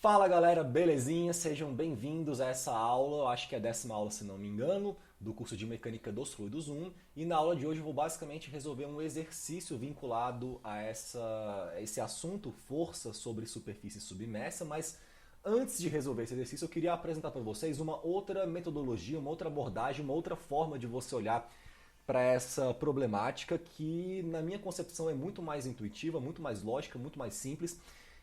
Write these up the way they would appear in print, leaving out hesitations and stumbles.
Fala galera, belezinha? Sejam bem-vindos a essa aula, eu acho que é a 10ª aula se não me engano, do curso de Mecânica dos Fluidos 1. E na aula de hoje eu vou basicamente resolver um exercício vinculado a esse assunto, força sobre superfície submersa, mas antes de resolver esse exercício eu queria apresentar para vocês uma outra metodologia, uma outra abordagem, uma outra forma de você olhar para essa problemática que, na minha concepção, é muito mais intuitiva, muito mais lógica, muito mais simples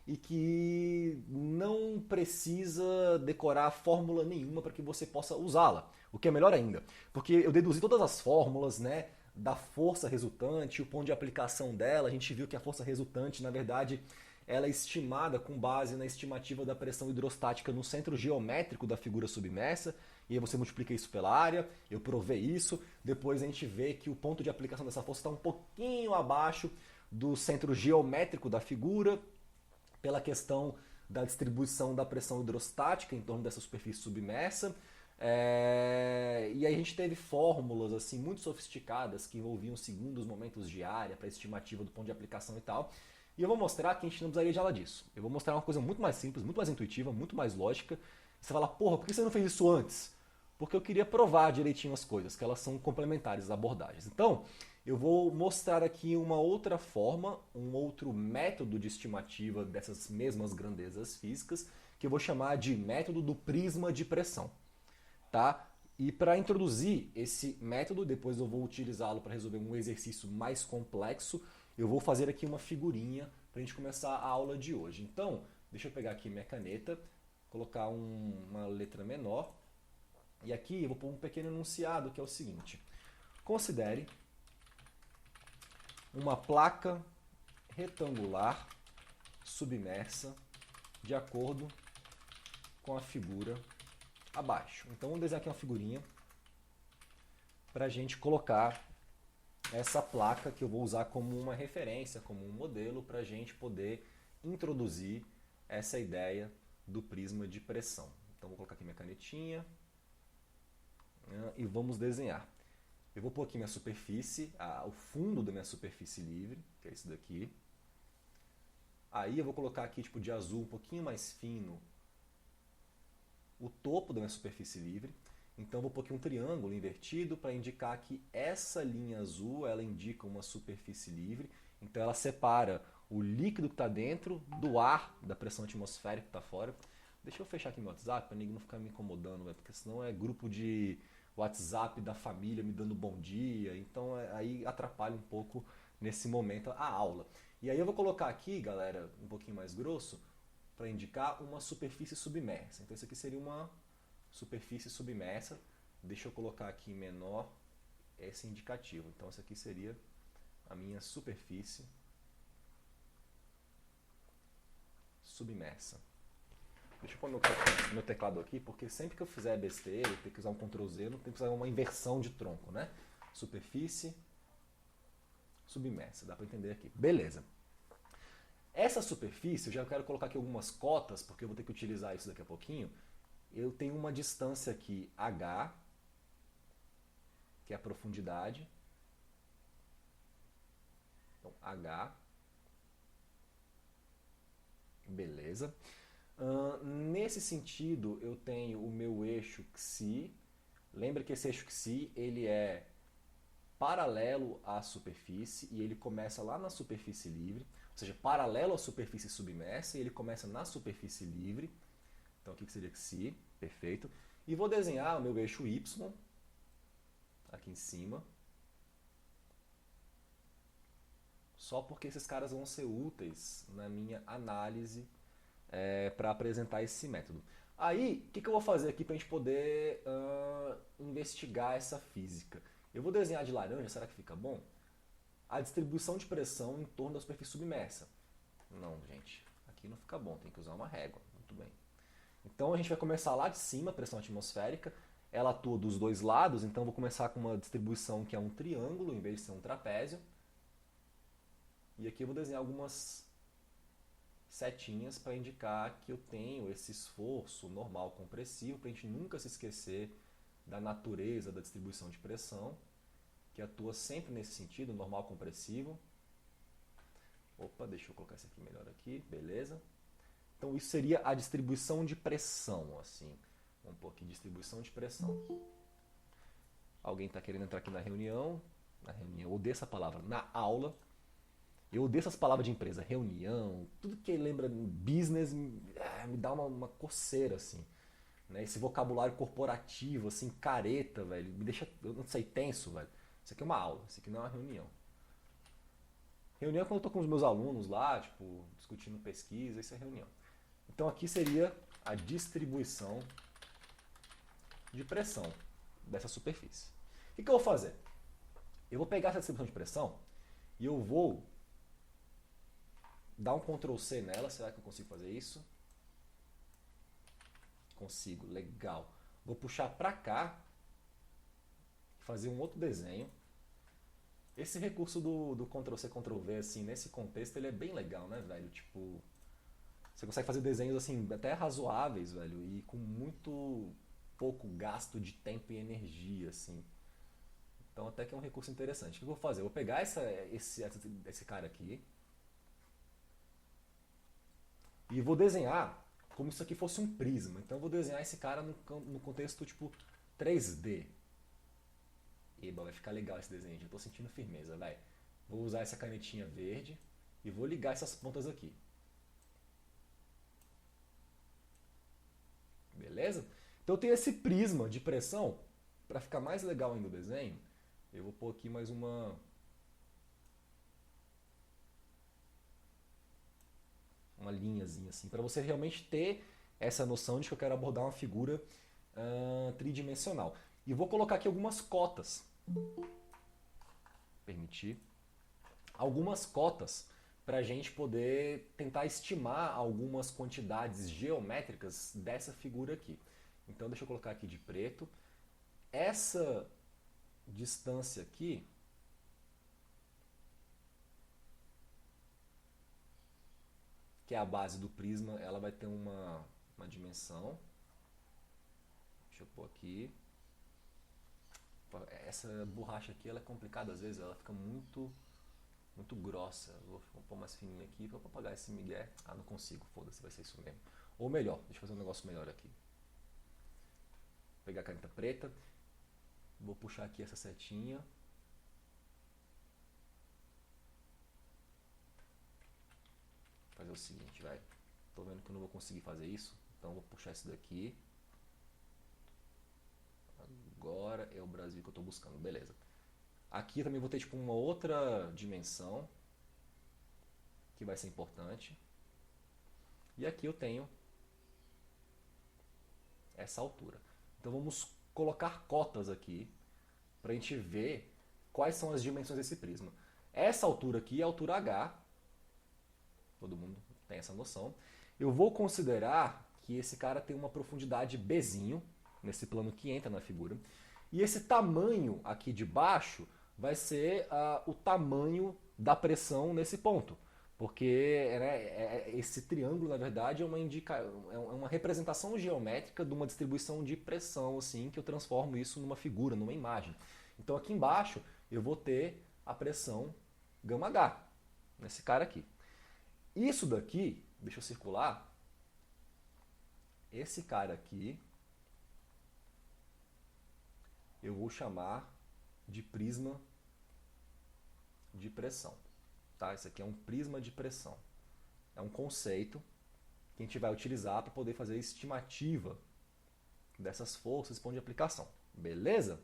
e que não precisa decorar fórmula nenhuma para que você possa usá-la. O que é melhor ainda, porque eu deduzi todas as fórmulas, né, da força resultante, o ponto de aplicação dela. A gente viu que a força resultante, na verdade, ela é estimada com base na estimativa da pressão hidrostática no centro geométrico da figura submersa, e aí você multiplica isso pela área, eu provei isso, depois a gente vê que o ponto de aplicação dessa força está um pouquinho abaixo do centro geométrico da figura, pela questão da distribuição da pressão hidrostática em torno dessa superfície submersa. E aí a gente teve fórmulas assim muito sofisticadas que envolviam segundos, momentos de área para estimativa do ponto de aplicação e tal. E eu vou mostrar que a gente não precisaria de nada disso. Eu vou mostrar uma coisa muito mais simples, muito mais intuitiva, muito mais lógica. Você fala, porra, por que você não fez isso antes? Porque eu queria provar direitinho as coisas, que elas são complementares às abordagens. Então, eu vou mostrar aqui uma outra forma, um outro método de estimativa dessas mesmas grandezas físicas, que eu vou chamar de método do prisma de pressão. Tá? E para introduzir esse método, depois eu vou utilizá-lo para resolver um exercício mais complexo, eu vou fazer aqui uma figurinha para a gente começar a aula de hoje. Então, deixa eu pegar aqui minha caneta, colocar uma letra menor, e aqui eu vou pôr um pequeno enunciado que é o seguinte: considere uma placa retangular submersa de acordo com a figura abaixo. Então vamos desenhar aqui uma figurinha para a gente colocar essa placa que eu vou usar como uma referência, como um modelo para a gente poder introduzir essa ideia do prisma de pressão. Então vou colocar aqui minha canetinha e vamos desenhar. Eu vou pôr aqui minha superfície, o fundo da minha superfície livre, que é esse daqui. Aí eu vou colocar aqui tipo de azul um pouquinho mais fino o topo da minha superfície livre. Então eu vou pôr aqui um triângulo invertido para indicar que essa linha azul ela indica uma superfície livre. Então ela separa o líquido que está dentro do ar, da pressão atmosférica que está fora. Deixa eu fechar aqui meu WhatsApp para ninguém não ficar me incomodando, porque senão é grupo de WhatsApp da família me dando bom dia, então aí atrapalha um pouco nesse momento a aula. E aí eu vou colocar aqui, galera, um pouquinho mais grosso, para indicar uma superfície submersa. Então isso aqui seria uma superfície submersa. Deixa eu colocar aqui menor esse indicativo. Então isso aqui seria a minha superfície submersa. Deixa eu pôr meu teclado aqui, porque sempre que eu fizer besteira, eu tenho que usar um Ctrl Z, não tem que usar uma inversão de tronco, né? Superfície submersa, dá para entender aqui. Beleza. Essa superfície, eu já quero colocar aqui algumas cotas, porque eu vou ter que utilizar isso daqui a pouquinho. Eu tenho uma distância aqui, H, que é a profundidade. Então, H. Beleza. Nesse sentido, eu tenho o meu eixo xi. Lembra que esse eixo xi ele é paralelo à superfície e ele começa lá na superfície livre, ou seja, paralelo à superfície submersa e ele começa na superfície livre. Então aqui que seria xi, perfeito. E vou desenhar o meu eixo y aqui em cima, só porque esses caras vão ser úteis na minha análise para apresentar esse método. Aí, o que eu vou fazer aqui para a gente poder investigar essa física? Eu vou desenhar de laranja, será que fica bom? A distribuição de pressão em torno da superfície submersa. Não, gente, aqui não fica bom, tem que usar uma régua. Muito bem. Então a gente vai começar lá de cima, pressão atmosférica. Ela atua dos dois lados, então eu vou começar com uma distribuição que é um triângulo em vez de ser um trapézio. E aqui eu vou desenhar algumas setinhas para indicar que eu tenho esse esforço normal compressivo, para a gente nunca se esquecer da natureza da distribuição de pressão, que atua sempre nesse sentido, normal compressivo. Opa, deixa eu colocar isso aqui melhor aqui, beleza. Então isso seria a distribuição de pressão, assim. Vamos pôr aqui, distribuição de pressão. Alguém está querendo entrar aqui na reunião, eu odeio essa palavra, na aula. Eu odeio essas palavras de empresa, reunião, tudo que lembra business me dá uma coceira, assim. Né? Esse vocabulário corporativo, assim, careta, velho, me deixa, eu não sei, tenso, velho. Isso aqui é uma aula, isso aqui não é uma reunião. Reunião é quando eu tô com os meus alunos lá, tipo, discutindo pesquisa, isso é reunião. Então aqui seria a distribuição de pressão dessa superfície. O que eu vou fazer? Eu vou pegar essa distribuição de pressão e eu vou dar um Ctrl C nela. Será que eu consigo fazer isso? Consigo, legal. Vou puxar para cá, fazer um outro desenho. Esse recurso do Ctrl C, Ctrl V, assim, nesse contexto, ele é bem legal, né, velho? Tipo, você consegue fazer desenhos, assim, até razoáveis, velho, e com muito pouco gasto de tempo e energia, assim. Então, até que é um recurso interessante. O que eu vou fazer? Eu vou pegar esse cara aqui e vou desenhar como se isso aqui fosse um prisma. Então, eu vou desenhar esse cara no contexto, tipo, 3D. Eba, vai ficar legal esse desenho, já tô sentindo firmeza, vai. Vou usar essa canetinha verde e vou ligar essas pontas aqui. Beleza? Então eu tenho esse prisma de pressão, para ficar mais legal ainda o desenho, eu vou pôr aqui mais uma linhazinha assim, para você realmente ter essa noção de que eu quero abordar uma figura tridimensional. E vou colocar aqui algumas cotas. Permitir algumas cotas para a gente poder tentar estimar algumas quantidades geométricas dessa figura aqui. Então deixa eu colocar aqui de preto. Essa distância aqui que é a base do prisma, ela vai ter uma dimensão. Deixa eu pôr aqui. Essa borracha aqui ela é complicada às vezes, ela fica muito grossa. Vou pôr mais fininha aqui para apagar esse migué. Ah, não consigo, foda-se, vai ser isso mesmo. Ou melhor, deixa eu fazer um negócio melhor aqui. Vou pegar a caneta preta, vou puxar aqui essa setinha. Fazer o seguinte, vai. Tô vendo que eu não vou conseguir fazer isso, então vou puxar isso daqui. Agora é o Brasil que eu estou buscando, beleza. Aqui eu também vou ter tipo uma outra dimensão que vai ser importante. E aqui eu tenho essa altura. Então vamos colocar cotas aqui para a gente ver quais são as dimensões desse prisma. Essa altura aqui é a altura H. Todo mundo tem essa noção. Eu vou considerar que esse cara tem uma profundidade Bzinho, nesse plano que entra na figura. E esse tamanho aqui de baixo vai ser o tamanho da pressão nesse ponto. Porque esse triângulo, na verdade, é uma representação geométrica de uma distribuição de pressão, assim, que eu transformo isso numa figura, numa imagem. Então aqui embaixo eu vou ter a pressão γH, nesse cara aqui. Isso daqui, deixa eu circular, esse cara aqui, eu vou chamar de prisma de pressão. Tá? Isso aqui é um prisma de pressão. É um conceito que a gente vai utilizar para poder fazer a estimativa dessas forças e ponto de aplicação. Beleza?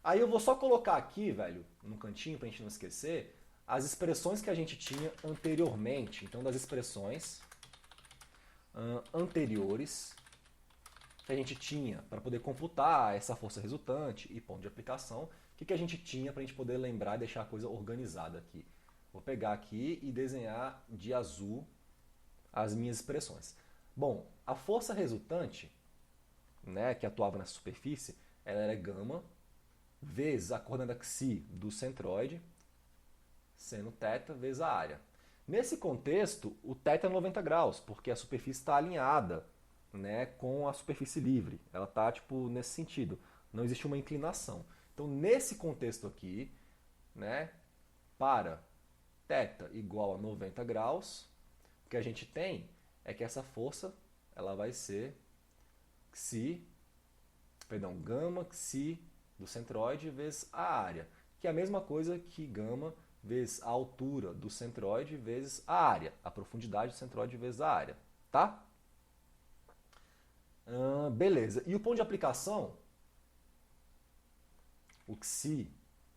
Aí eu vou só colocar aqui, velho, no cantinho para a gente não esquecer, as expressões que a gente tinha anteriormente. Então, das expressões anteriores que a gente tinha para poder computar essa força resultante e ponto de aplicação, o que a gente tinha para a gente poder lembrar e deixar a coisa organizada aqui. Vou pegar aqui e desenhar de azul as minhas expressões. Bom, a força resultante, né, que atuava na superfície, ela era gama vezes a coordenada xi do centroide, seno θ vezes a área. Nesse contexto, o θ é 90 graus, porque a superfície está alinhada, né, com a superfície livre. Ela está tipo, nesse sentido. Não existe uma inclinação. Então, nesse contexto aqui, né, para θ igual a 90 graus, o que a gente tem é que essa força ela vai ser gama xi do centroide vezes a área, que é a mesma coisa que gama vezes a altura do centroide vezes a área, a profundidade do centroide vezes a área, tá? Beleza. E o ponto de aplicação, o xi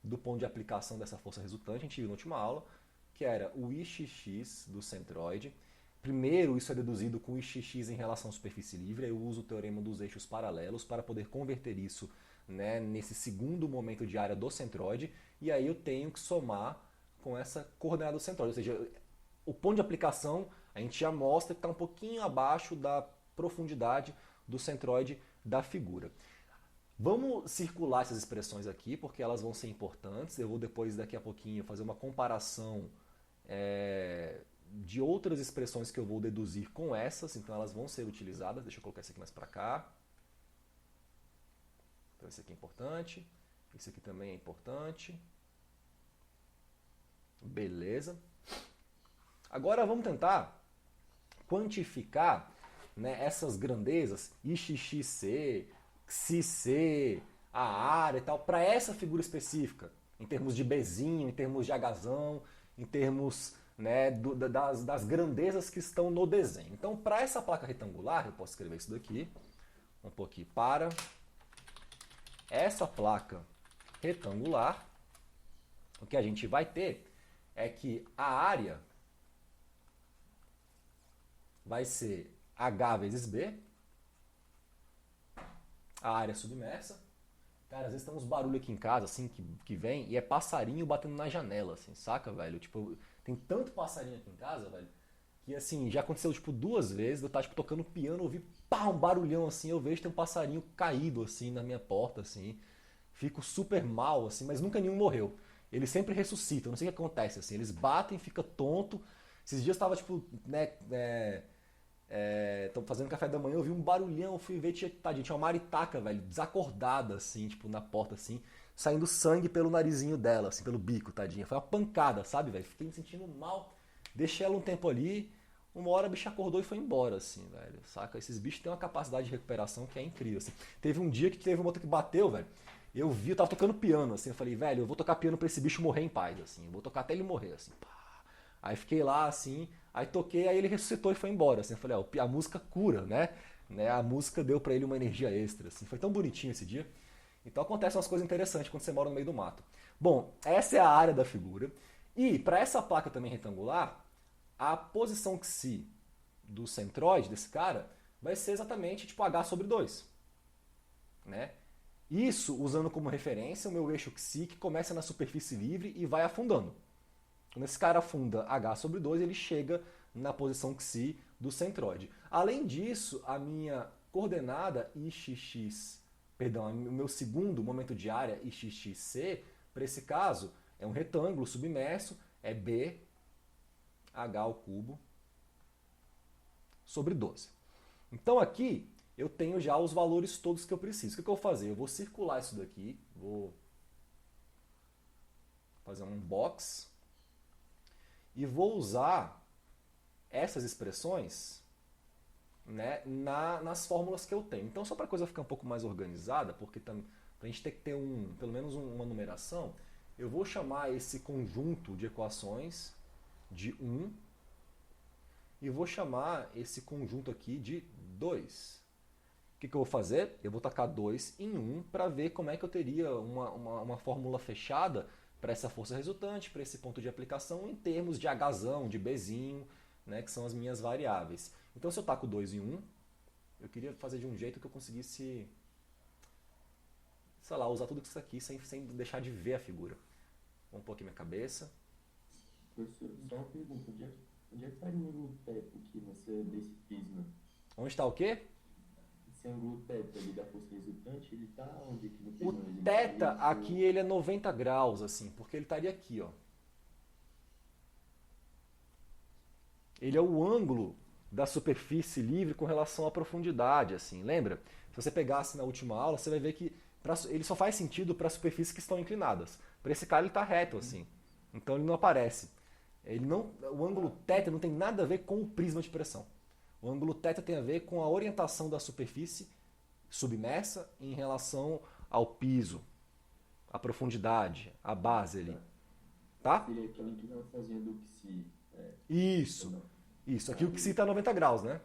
do ponto de aplicação dessa força resultante, a gente viu na última aula, que era o ixx do centroide. Primeiro, isso é deduzido com o ixx em relação à superfície livre. Eu uso o teorema dos eixos paralelos para poder converter isso, né, nesse segundo momento de área do centroide. E aí eu tenho que somar com essa coordenada do centroide. Ou seja, o ponto de aplicação a gente já mostra que está um pouquinho abaixo da profundidade do centroide da figura. Vamos circular essas expressões aqui, porque elas vão ser importantes. Eu vou depois, daqui a pouquinho, fazer uma comparação de outras expressões que eu vou deduzir com essas, então elas vão ser utilizadas. Deixa eu colocar isso aqui mais para cá. Então esse aqui é importante, esse aqui também é importante. Beleza. Agora vamos tentar quantificar, né, essas grandezas, ixxc, xc, a área e tal, para essa figura específica, em termos de Bzinho, em termos de Hzão, em termos, né, das grandezas que estão no desenho. Então, para essa placa retangular, eu posso escrever isso daqui, um pouquinho para essa placa retangular, o que a gente vai ter é que a área vai ser H vezes B, a área submersa. Cara, às vezes tem uns barulhos aqui em casa, assim, que vem, e é passarinho batendo na janela, assim, saca, velho? Tipo, tem tanto passarinho aqui em casa, velho, que, assim, já aconteceu, tipo, 2 vezes, eu tava, tipo, tocando piano, ouvi, pá, um barulhão, assim, eu vejo tem um passarinho caído, assim, na minha porta, assim, fico super mal, assim, mas nunca nenhum morreu. Eles sempre ressuscitam, não sei o que acontece, assim, eles batem, fica tonto. Esses dias eu tava, tipo, né, tô fazendo café da manhã, eu vi um barulhão, fui ver, tinha uma maritaca, velho, desacordada, assim, tipo, na porta, assim, saindo sangue pelo narizinho dela, assim, pelo bico, tadinha. Foi uma pancada, sabe, velho? Fiquei me sentindo mal, deixei ela um tempo ali, uma hora a bicha acordou e foi embora, assim, velho, saca? Esses bichos têm uma capacidade de recuperação que é incrível, assim. Teve um dia que teve uma outra que bateu, velho, eu tava tocando piano, assim, eu falei, velho, eu vou tocar piano pra esse bicho morrer em paz, assim, eu vou tocar até ele morrer, assim, pá. Aí fiquei lá, assim, aí toquei, aí ele ressuscitou e foi embora. Assim, eu falei, a música cura, né? A música deu pra ele uma energia extra. Assim, foi tão bonitinho esse dia. Então acontecem umas coisas interessantes quando você mora no meio do mato. Bom, essa é a área da figura. E para essa placa também retangular, a posição xi do centroide desse cara vai ser exatamente tipo H sobre 2. Né? Isso usando como referência o meu eixo xi que começa na superfície livre e vai afundando. Quando esse cara afunda H sobre 2, ele chega na posição xi do centroide. Além disso, a minha coordenada o meu segundo momento de área, ixxc, para esse caso, é um retângulo submerso, é B, H ao cubo, sobre 12. Então aqui eu tenho já os valores todos que eu preciso. O que eu vou fazer? Eu vou circular isso daqui, vou fazer um box, e vou usar essas expressões, né, nas fórmulas que eu tenho. Então, só para a coisa ficar um pouco mais organizada, porque para a gente ter que ter pelo menos uma numeração, eu vou chamar esse conjunto de equações de 1 e vou chamar esse conjunto aqui de 2. O que eu vou fazer? Eu vou tacar 2 em 1 para ver como é que eu teria uma fórmula fechada para essa força resultante, para esse ponto de aplicação em termos de Hzão, de Bzinho, né, que são as minhas variáveis. Então, se eu taco 2 em 1, eu queria fazer de um jeito que eu conseguisse, sei lá, usar tudo isso aqui sem deixar de ver a figura. Vamos pôr aqui minha cabeça. Professor, só uma pergunta. Onde é que está o ângulo teto aqui desse prisma? Onde está o quê? Esse ângulo teta ali da força resultante, ele está onde aqui no prisma? O teta aqui ele é 90 graus, assim, porque ele estaria aqui, ó. Ele é o ângulo da superfície livre com relação à profundidade, assim, lembra? Se você pegasse na última aula, você vai ver que ele só faz sentido para superfícies que estão inclinadas. Para esse cara ele está reto, assim, então ele não aparece. O ângulo teta não tem nada a ver com o prisma de pressão. O ângulo θ tem a ver com a orientação da superfície submersa em relação ao piso, à profundidade, à base ali. Tá? Seria aquela inclinaçãozinha do psi. Isso. Isso. Aqui o psi está 90 graus, né?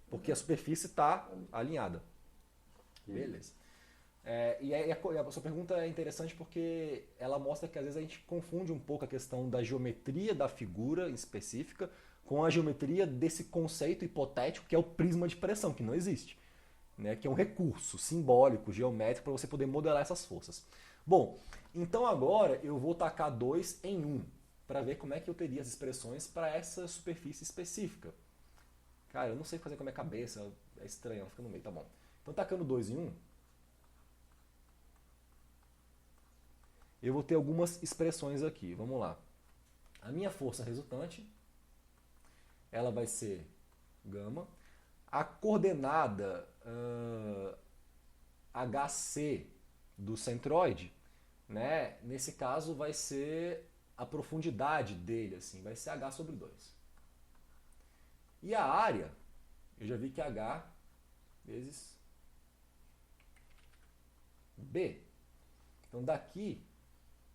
Porque a superfície está alinhada. Beleza. E a sua pergunta é interessante porque ela mostra que às vezes a gente confunde um pouco a questão da geometria da figura específica com a geometria desse conceito hipotético que é o prisma de pressão, que não existe, né? Que é um recurso simbólico, geométrico, para você poder modelar essas forças. Bom, então agora eu vou tacar 2 em 1 para ver como é que eu teria as expressões para essa superfície específica. Cara, eu não sei fazer com a minha cabeça, é estranho, ela fica no meio, tá bom. Então tacando 2 em 1, eu vou ter algumas expressões aqui. Vamos lá. A minha força resultante, ela vai ser gama. A coordenada HC do centroide, né, nesse caso vai ser a profundidade dele, assim, vai ser H sobre 2. E a área, eu já vi que é H vezes B. Então daqui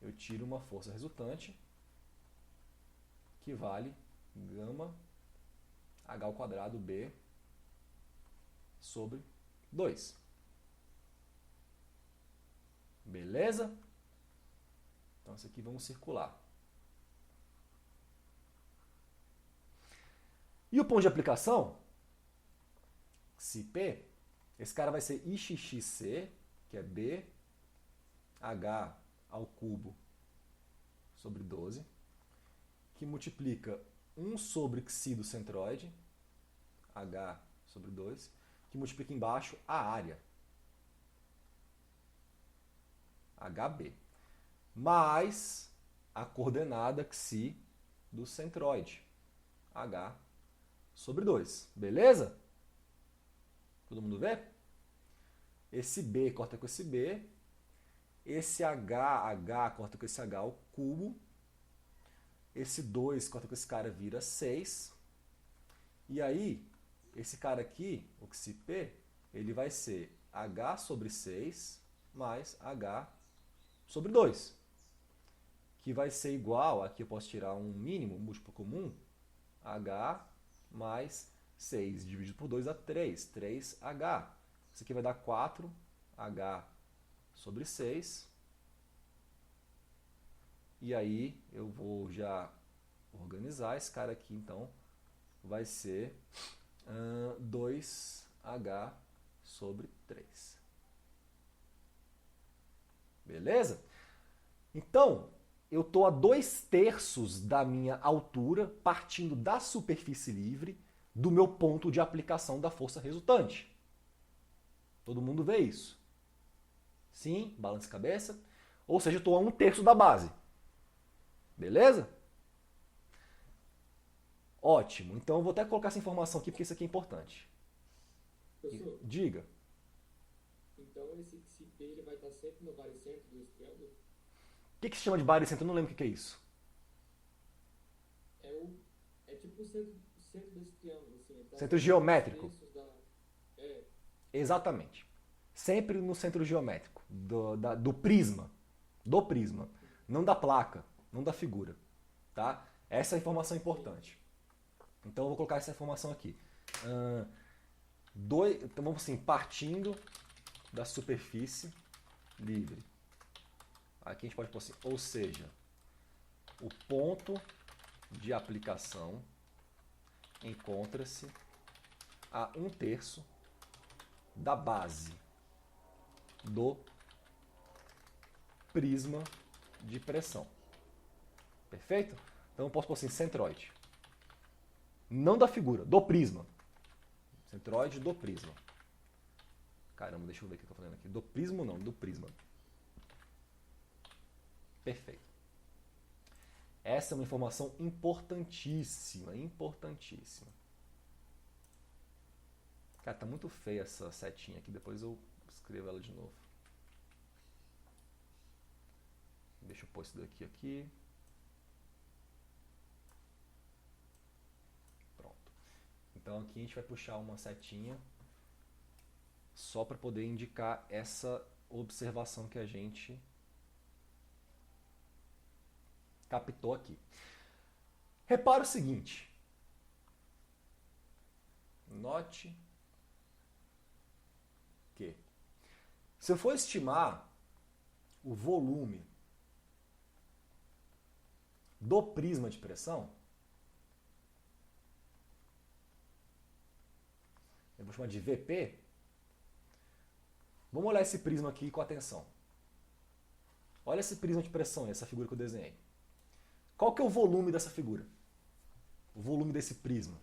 eu tiro uma força resultante que vale gama H ao quadrado B sobre 2. Beleza? Então isso aqui vamos circular. E o ponto de aplicação, se P, esse cara vai ser IXXC, que é B, H ao cubo sobre 12, que multiplica 1 sobre Xi do centroide, H sobre 2, que multiplica embaixo a área, HB, mais a coordenada Xi do centroide, H sobre 2. Beleza? Todo mundo vê? Esse B corta com esse B, esse H corta com esse H ao cubo, esse 2 corta com esse cara vira 6, e aí esse cara aqui, o Xi P, ele vai ser H sobre 6 mais H sobre 2, que vai ser igual, aqui eu posso tirar um mínimo, um múltiplo comum, H mais 6 dividido por 2 dá 3, 3H. Isso aqui vai dar 4H sobre 6. E aí eu vou já organizar esse cara aqui, então vai ser 2H sobre 3. Beleza? Então, eu estou a 2/3 da minha altura, partindo da superfície livre, do meu ponto de aplicação da força resultante. Todo mundo vê isso? Sim? Balance cabeça. Ou seja, eu estou a 1/3 da base. Beleza? Ótimo. Então eu vou até colocar essa informação aqui, porque isso aqui é importante. Professor, Diga. então esse XP ele vai estar sempre no varicentro desse triângulo? O que se chama de baricentro? Eu não lembro o que é isso. É tipo o centro desse triângulo, assim. Ele tá Centro geométrico. É, Exatamente. Sempre no centro geométrico, do prisma. Do prisma. Não da placa, não da figura. Tá? Essa é a informação importante. Então eu vou colocar essa informação aqui. Então vamos assim, partindo da superfície livre. Aqui a gente pode pôr assim, ou seja, o ponto de aplicação encontra-se a 1/3 da base do prisma de pressão. Perfeito? Então eu posso pôr assim, centroide. Não da figura, do prisma. Centroide do prisma. Caramba, deixa eu ver o que eu estou falando aqui. Do prisma não, do prisma. Perfeito. Essa é uma informação importantíssima, importantíssima. Cara, tá muito feia essa setinha aqui, depois eu escrevo ela de novo. Deixa eu pôr isso daqui aqui. Então aqui a gente vai puxar uma setinha só para poder indicar essa observação que a gente captou aqui. Repara o seguinte. Note que se eu for estimar o volume do prisma de pressão, eu vou chamar de VP. Vamos olhar esse prisma aqui com atenção. Olha esse prisma de pressão, essa figura que eu desenhei. Qual que é o volume dessa figura? O volume desse prisma?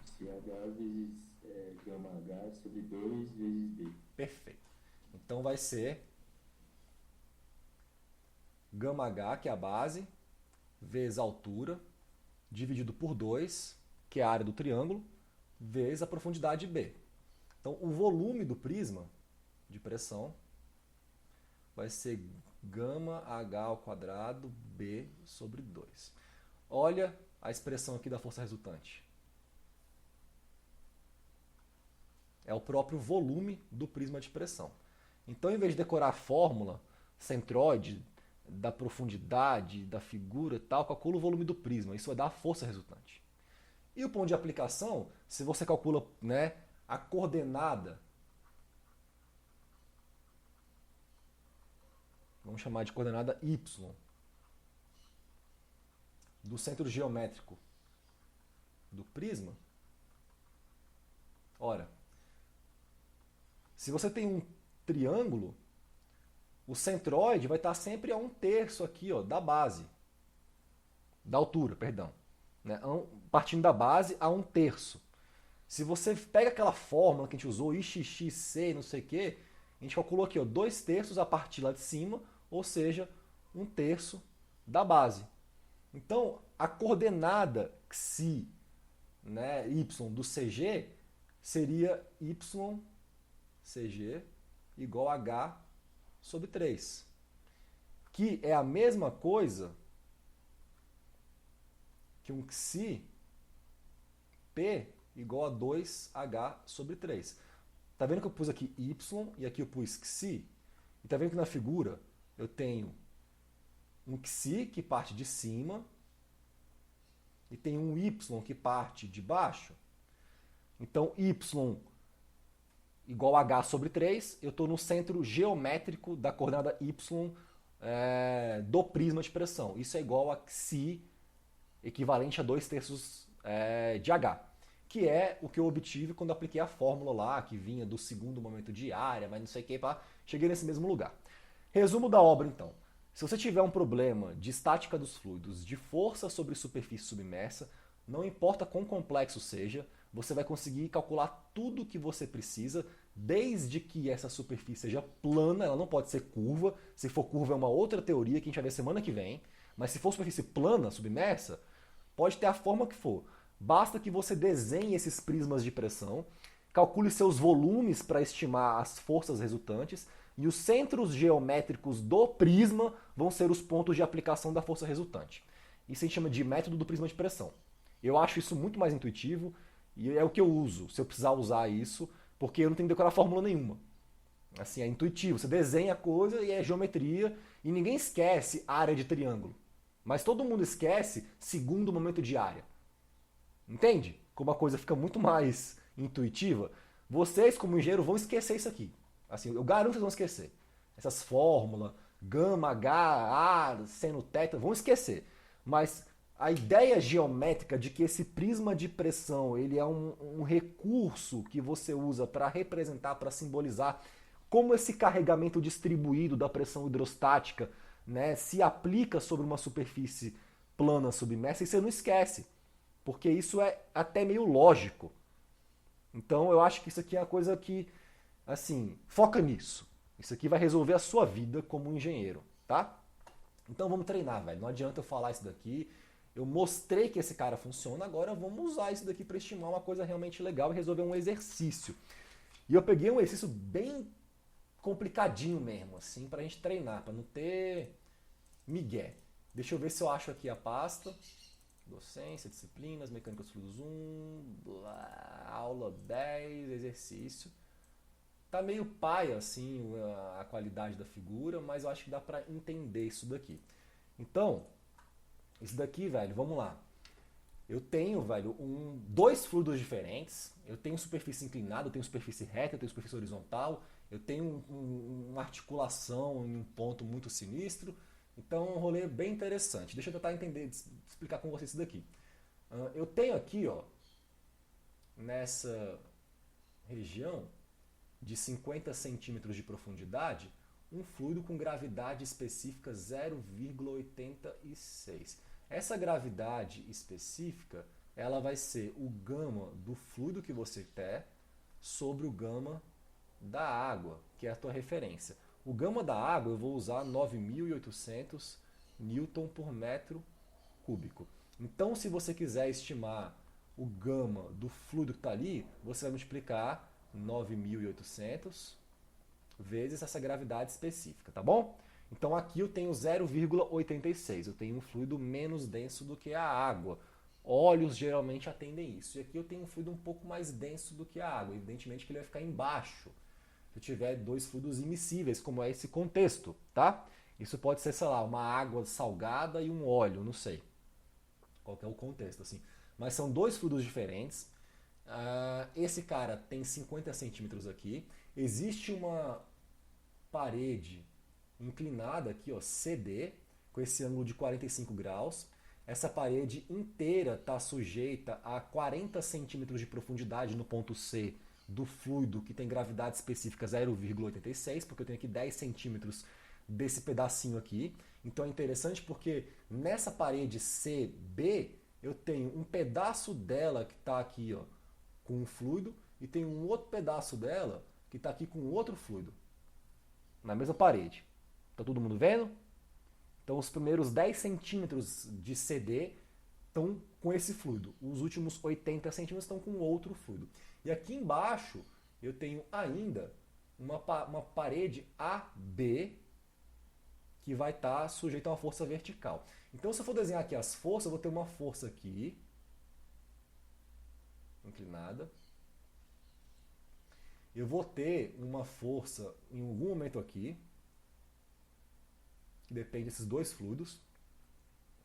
CH vezes gama H sobre 2 vezes B. Perfeito. Então vai ser gama H, que é a base, vezes a altura, dividido por 2, que é a área do triângulo, vezes a profundidade B. Então o volume do prisma de pressão vai ser gama H ao quadrado B sobre 2. Olha a expressão aqui da força resultante. É o próprio volume do prisma de pressão. Então, em vez de decorar a fórmula centroide, da profundidade, da figura e tal, calcula o volume do prisma. Isso vai dar a força resultante. E o ponto de aplicação, se você calcula, né, a coordenada, vamos chamar de coordenada Y, do centro geométrico do prisma, ora, se você tem um triângulo, o centroide vai estar sempre a 1/3 aqui, ó, da base, da altura, perdão, né? Partindo da base a 1/3. Se você pega aquela fórmula que a gente usou, IXXC, não sei o quê, a gente calculou aqui, ó, 2/3 a partir lá de cima, ou seja, 1/3 da base. Então, a coordenada xi, né, y do CG seria YCG igual a H sobre 3, que é a mesma coisa que um xi P igual a 2H sobre 3. Tá vendo que eu pus aqui Y e aqui eu pus xi? E tá vendo que na figura eu tenho um xi que parte de cima e tem um Y que parte de baixo. Então, Y igual a H sobre 3, eu estou no centro geométrico da coordenada Y do prisma de pressão. Isso é igual a xi equivalente a 2/3 de H, que é o que eu obtive quando apliquei a fórmula lá, que vinha do segundo momento de área, mas não sei o que, cheguei nesse mesmo lugar. Resumo da obra, então. Se você tiver um problema de estática dos fluidos, de força sobre superfície submersa, não importa quão complexo seja, você vai conseguir calcular tudo o que você precisa, desde que essa superfície seja plana, ela não pode ser curva. Se for curva é uma outra teoria que a gente vai ver semana que vem, mas se for superfície plana, submersa, pode ter a forma que for. Basta que você desenhe esses prismas de pressão, calcule seus volumes para estimar as forças resultantes, e os centros geométricos do prisma vão ser os pontos de aplicação da força resultante. Isso a gente chama de método do prisma de pressão. Eu acho isso muito mais intuitivo e é o que eu uso, se eu precisar usar isso, porque eu não tenho que decorar fórmula nenhuma. Assim, é intuitivo, você desenha a coisa e é geometria, e ninguém esquece área de triângulo. Mas todo mundo esquece segundo momento de área. Entende? Como a coisa fica muito mais intuitiva. Vocês, como engenheiro, vão esquecer isso aqui. Assim, eu garanto que vocês vão esquecer. Essas fórmulas, gama, H, A, seno, teta, vão esquecer. Mas a ideia geométrica de que esse prisma de pressão ele é um recurso que você usa para representar, para simbolizar como esse carregamento distribuído da pressão hidrostática, né, se aplica sobre uma superfície plana submersa, e você não esquece. Porque isso é até meio lógico. Então eu acho que isso aqui é uma coisa que, assim, foca nisso. Isso aqui vai resolver a sua vida como engenheiro, tá? Então vamos treinar, velho. Não adianta eu falar isso daqui. Eu mostrei que esse cara funciona, agora vamos usar isso daqui para estimar uma coisa realmente legal e resolver um exercício. E eu peguei um exercício bem complicadinho mesmo, assim, pra gente treinar, pra não ter migué. Deixa eu ver se eu acho aqui a pasta. Docência, disciplinas, mecânica dos fluidos 1, aula 10, exercício. Tá meio paia assim a qualidade da figura, mas eu acho que dá pra entender isso daqui. Então, isso daqui, velho, vamos lá. Eu tenho, velho, dois fluidos diferentes. Eu tenho superfície inclinada, eu tenho superfície reta, eu tenho superfície horizontal. Eu tenho uma articulação em um ponto muito sinistro. Então é um rolê bem interessante. Deixa eu tentar explicar com vocês isso daqui. Eu tenho aqui, ó, nessa região de 50 centímetros de profundidade, um fluido com gravidade específica 0,86. Essa gravidade específica, ela vai ser o gama do fluido que você tem sobre o gama da água, que é a tua referência. O gama da água eu vou usar 9.800 newton por metro cúbico. Então, se você quiser estimar o gama do fluido que está ali, você vai multiplicar 9.800 vezes essa gravidade específica, tá bom? Então aqui eu tenho 0,86, eu tenho um fluido menos denso do que a água. Óleos geralmente atendem isso. E aqui eu tenho um fluido um pouco mais denso do que a água. Evidentemente que ele vai ficar embaixo se eu tiver dois fluidos immiscíveis, como é esse contexto, tá? Isso pode ser, sei lá, uma água salgada e um óleo, não sei qual que é o contexto, assim. Mas são dois fluidos diferentes. Esse cara tem 50 centímetros aqui. Existe uma parede inclinada aqui, ó, CD, com esse ângulo de 45 graus. Essa parede inteira está sujeita a 40 centímetros de profundidade no ponto C do fluido que tem gravidade específica 0,86, porque eu tenho aqui 10 centímetros desse pedacinho aqui. Então é interessante porque nessa parede CB eu tenho um pedaço dela que está aqui, ó, com um fluido, e tem um outro pedaço dela que está aqui com outro fluido, na mesma parede. Tá todo mundo vendo? Então os primeiros 10 centímetros de CD estão com esse fluido. Os últimos 80 centímetros estão com outro fluido. E aqui embaixo eu tenho ainda uma parede AB que vai estar sujeita a uma força vertical. Então se eu for desenhar aqui as forças, eu vou ter uma força aqui, inclinada. Eu vou ter uma força em algum momento aqui, que depende desses dois fluidos.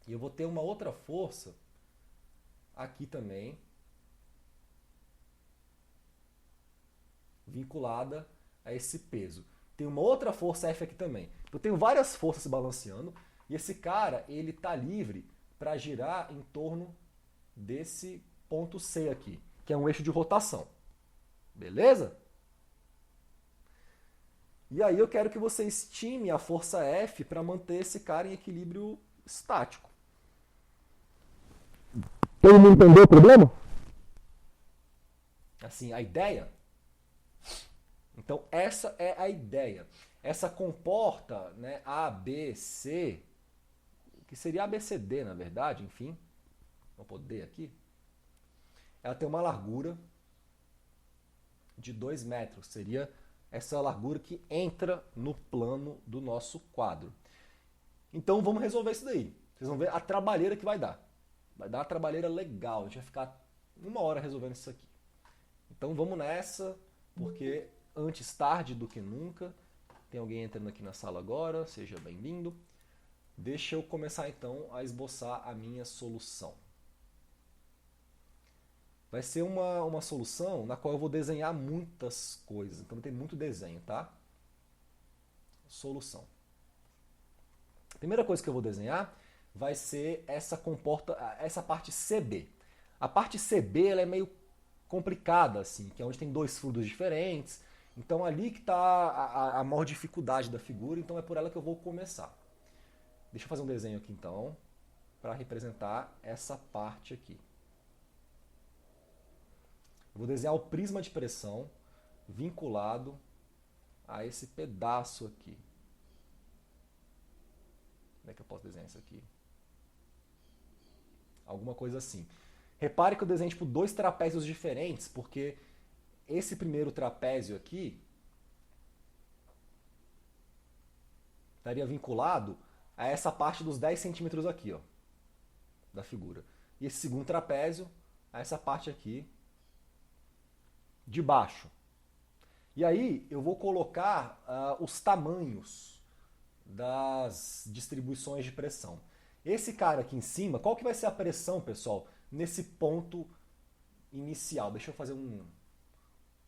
E eu vou ter uma outra força aqui também, vinculada a esse peso. Tem uma outra força F aqui também. Eu tenho várias forças se balanceando, e esse cara ele está livre para girar em torno desse ponto C aqui, que é um eixo de rotação. Beleza? E aí eu quero que você estime a força F para manter esse cara em equilíbrio estático. Todo mundo entendeu o problema? Assim, a ideia? Então essa é a ideia. Essa comporta, né, A, B, C, que seria ABCD na verdade, enfim. Vamos pôr D aqui. Ela tem uma largura de 2 metros. Seria essa largura que entra no plano do nosso quadro. Então vamos resolver isso daí. Vocês vão ver a trabalheira que vai dar. Vai dar uma trabalheira legal. A gente vai ficar 1 hora resolvendo isso aqui. Então vamos nessa, porque antes tarde do que nunca. Tem alguém entrando aqui na sala agora, seja bem-vindo. Deixa eu começar então a esboçar a minha solução. Vai ser uma solução na qual eu vou desenhar muitas coisas. Então tem muito desenho, tá? Solução. A primeira coisa que eu vou desenhar vai ser essa parte CB. A parte CB ela é meio complicada, assim, que é onde tem dois fluidos diferentes. Então ali que está a maior dificuldade da figura, então é por ela que eu vou começar. Deixa eu fazer um desenho aqui então, para representar essa parte aqui. Eu vou desenhar o prisma de pressão vinculado a esse pedaço aqui. Como é que eu posso desenhar isso aqui? Alguma coisa assim. Repare que eu desenho tipo 2 trapézios diferentes, porque esse primeiro trapézio aqui estaria vinculado a essa parte dos 10 centímetros aqui, ó, da figura. e esse segundo trapézio a essa parte aqui de baixo. E aí eu vou colocar os tamanhos das distribuições de pressão. Esse cara aqui em cima, qual que vai ser a pressão, pessoal, nesse ponto inicial? Deixa eu fazer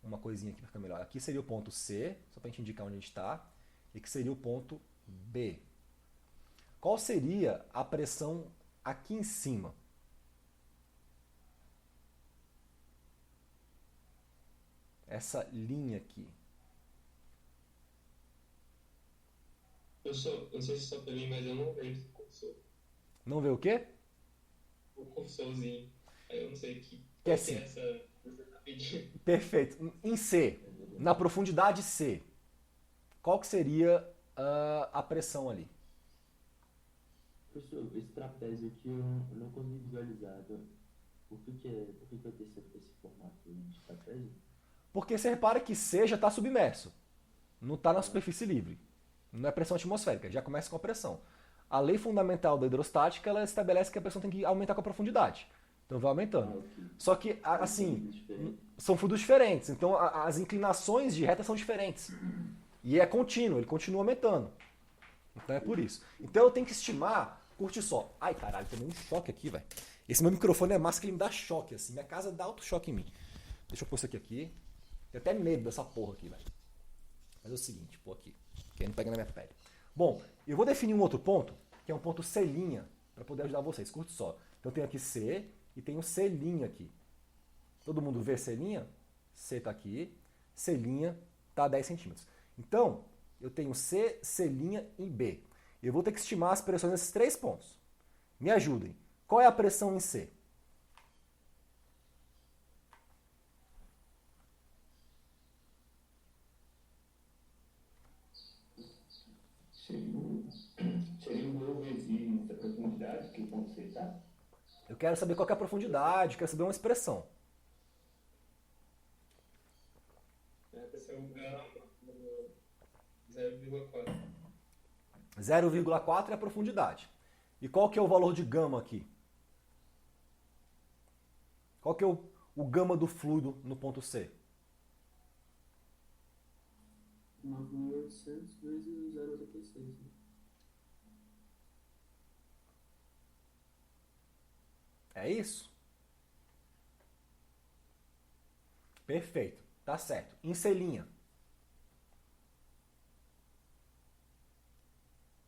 uma coisinha aqui para ficar melhor. Aqui seria o ponto C, só para a gente indicar onde a gente está, e aqui seria o ponto B. Qual seria a pressão aqui em cima? Essa linha aqui. Eu não sei se só pra mim, mas eu não vejo esse cursor. Não vê o quê? O cursorzinho. Aí eu não sei Que qual assim. que é essa que você tá pedindo. Perfeito. Em C, na profundidade C, qual que seria a pressão ali? Professor, esse trapézio aqui eu não consegui visualizar. Por que vai ter esse formato de trapézio? Porque você repara que C já está submerso. Não está na superfície livre. Não é pressão atmosférica, já começa com a pressão. A lei fundamental da hidrostática, ela estabelece que a pressão tem que aumentar com a profundidade. Então vai aumentando. Ok. Só que, assim, são fluidos diferentes. Então as inclinações de reta são diferentes. E é contínuo, ele continua aumentando. Então é por isso. Então eu tenho que estimar, curte só. Ai, caralho, tomei um choque aqui, velho. Esse meu microfone é massa que ele me dá choque, assim. Minha casa dá alto choque em mim. Deixa eu pôr isso aqui. Tenho até medo dessa porra aqui, velho. Mas é o seguinte, pô aqui. Que aí não pega na minha pele. Bom, eu vou definir um outro ponto, que é um ponto C', para poder ajudar vocês. Curte só. Então eu tenho aqui C e tenho C' aqui. Todo mundo vê C'? C tá aqui. C' tá a 10 centímetros. Então, eu tenho C', C' e B. Eu vou ter que estimar as pressões nesses três pontos. Me ajudem. Qual é a pressão em C? Seria um novo vezes da profundidade que o ponto C está? Eu quero saber qual que é a profundidade, quero saber uma expressão. É a pressão gama 0,4. 0,4 é a profundidade. E qual que é o valor de gama aqui? Qual que é o gama do fluido no ponto C? 9.800 vezes 0,86. Né? É isso? Perfeito. Tá certo. Em C'.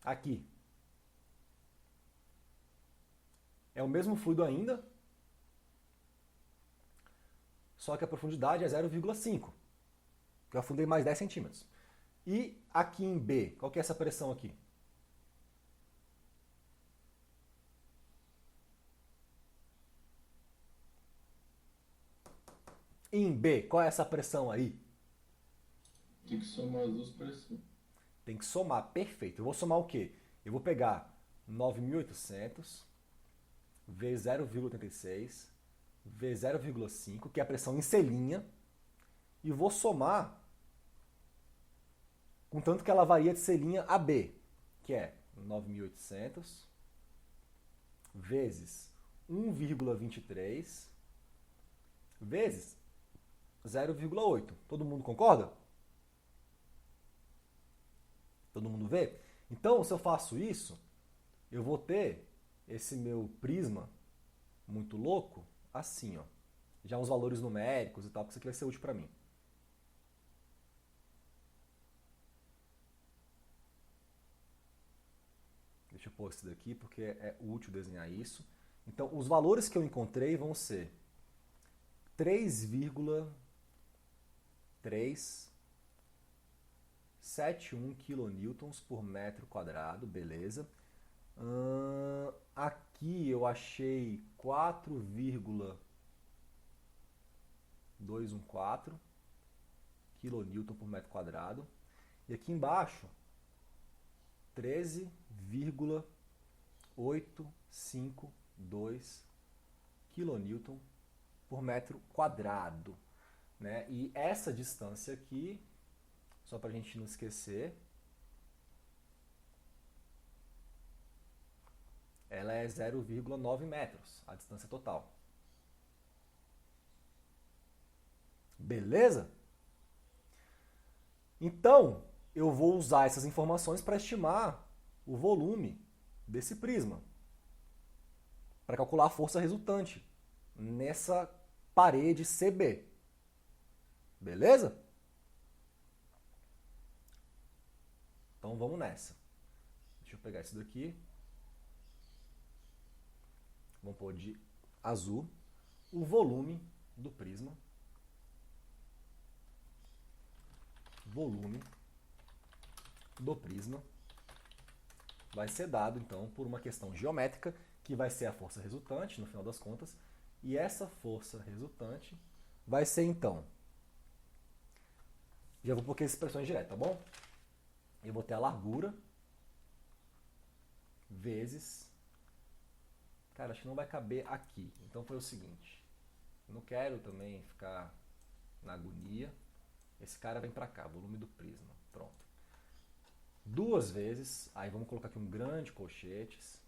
Aqui. É o mesmo fluido ainda, só que a profundidade é 0,5. Que eu afundei mais 10 centímetros. E aqui em B, qual que é essa pressão aqui? Em B, qual é essa pressão aí? Tem que somar as duas pressões. Tem que somar, perfeito. Eu vou somar o quê? Eu vou pegar 9.800 vezes 0,86 vezes 0,5, que é a pressão em C', e vou somar contanto que ela varia de C' a B, que é 9.800 vezes 1,23 vezes 0,8. Todo mundo concorda? Todo mundo vê? Então, se eu faço isso, eu vou ter esse meu prisma muito louco assim, ó. Já uns valores numéricos e tal, porque isso aqui vai ser útil para mim. Deixa eu pôr isso daqui porque é útil desenhar isso. Então, os valores que eu encontrei vão ser 3,371 kN por metro quadrado, beleza. Aqui eu achei 4,214 kN por metro quadrado. E aqui embaixo, 13,852 kN por metro quadrado, né? E essa distância aqui, só para a gente não esquecer, ela é 0,9 metros, a distância total. Beleza? Então, eu vou usar essas informações para estimar o volume desse prisma, para calcular a força resultante nessa parede CB. Beleza? Então vamos nessa. Deixa eu pegar isso daqui. Vamos pôr de azul o volume do prisma. Volume do prisma vai ser dado, então, por uma questão geométrica, que vai ser a força resultante, no final das contas. E essa força resultante vai ser, então... Já vou pôr aqui as expressões direto, tá bom? Eu vou ter a largura vezes... Cara, acho que não vai caber aqui. Então foi o seguinte. Eu não quero também ficar na agonia. Esse cara vem pra cá, volume do prisma. Pronto. 2 vezes. Aí vamos colocar aqui um grande colchetes.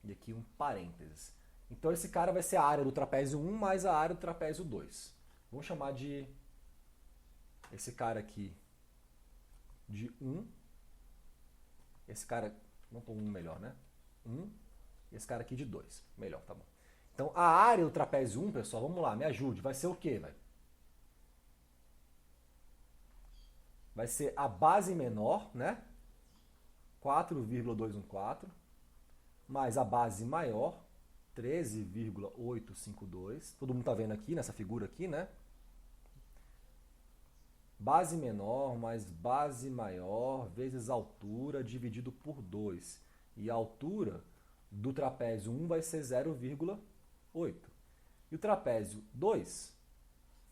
E aqui um parênteses. Então esse cara vai ser a área do trapézio 1 mais a área do trapézio 2. Vamos chamar de esse cara aqui de 1. Esse cara, vamos pôr 1 melhor, né? 1. E esse cara aqui de 2. Melhor, tá bom. Então a área do trapézio 1, pessoal, vamos lá, me ajude. Vai ser o quê, velho? Vai ser a base menor, né? 4,214. Mais a base maior, 13,852. Todo mundo está vendo aqui, nessa figura aqui, né? Base menor mais base maior vezes altura dividido por 2. E a altura do trapézio 1 vai ser 0,8. E o trapézio 2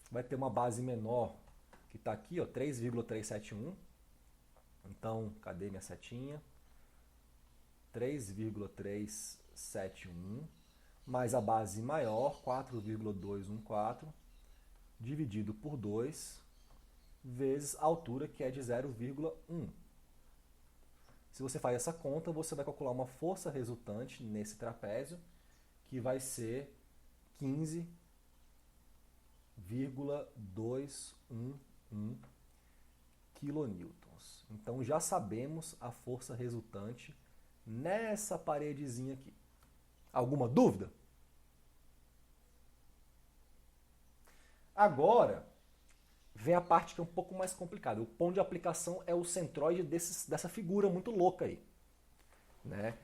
vai ter uma base menor, que está aqui, ó, 3,371. Então, cadê minha setinha? 3,371 mais a base maior, 4,214, dividido por 2, vezes a altura, que é de 0,1. Se você faz essa conta, você vai calcular uma força resultante nesse trapézio, que vai ser 15,211 quilonewtons. Então já sabemos a força resultante nessa paredezinha aqui. Alguma dúvida? Agora, vem a parte que é um pouco mais complicada. O ponto de aplicação é o centroide dessa figura muito louca aí, né?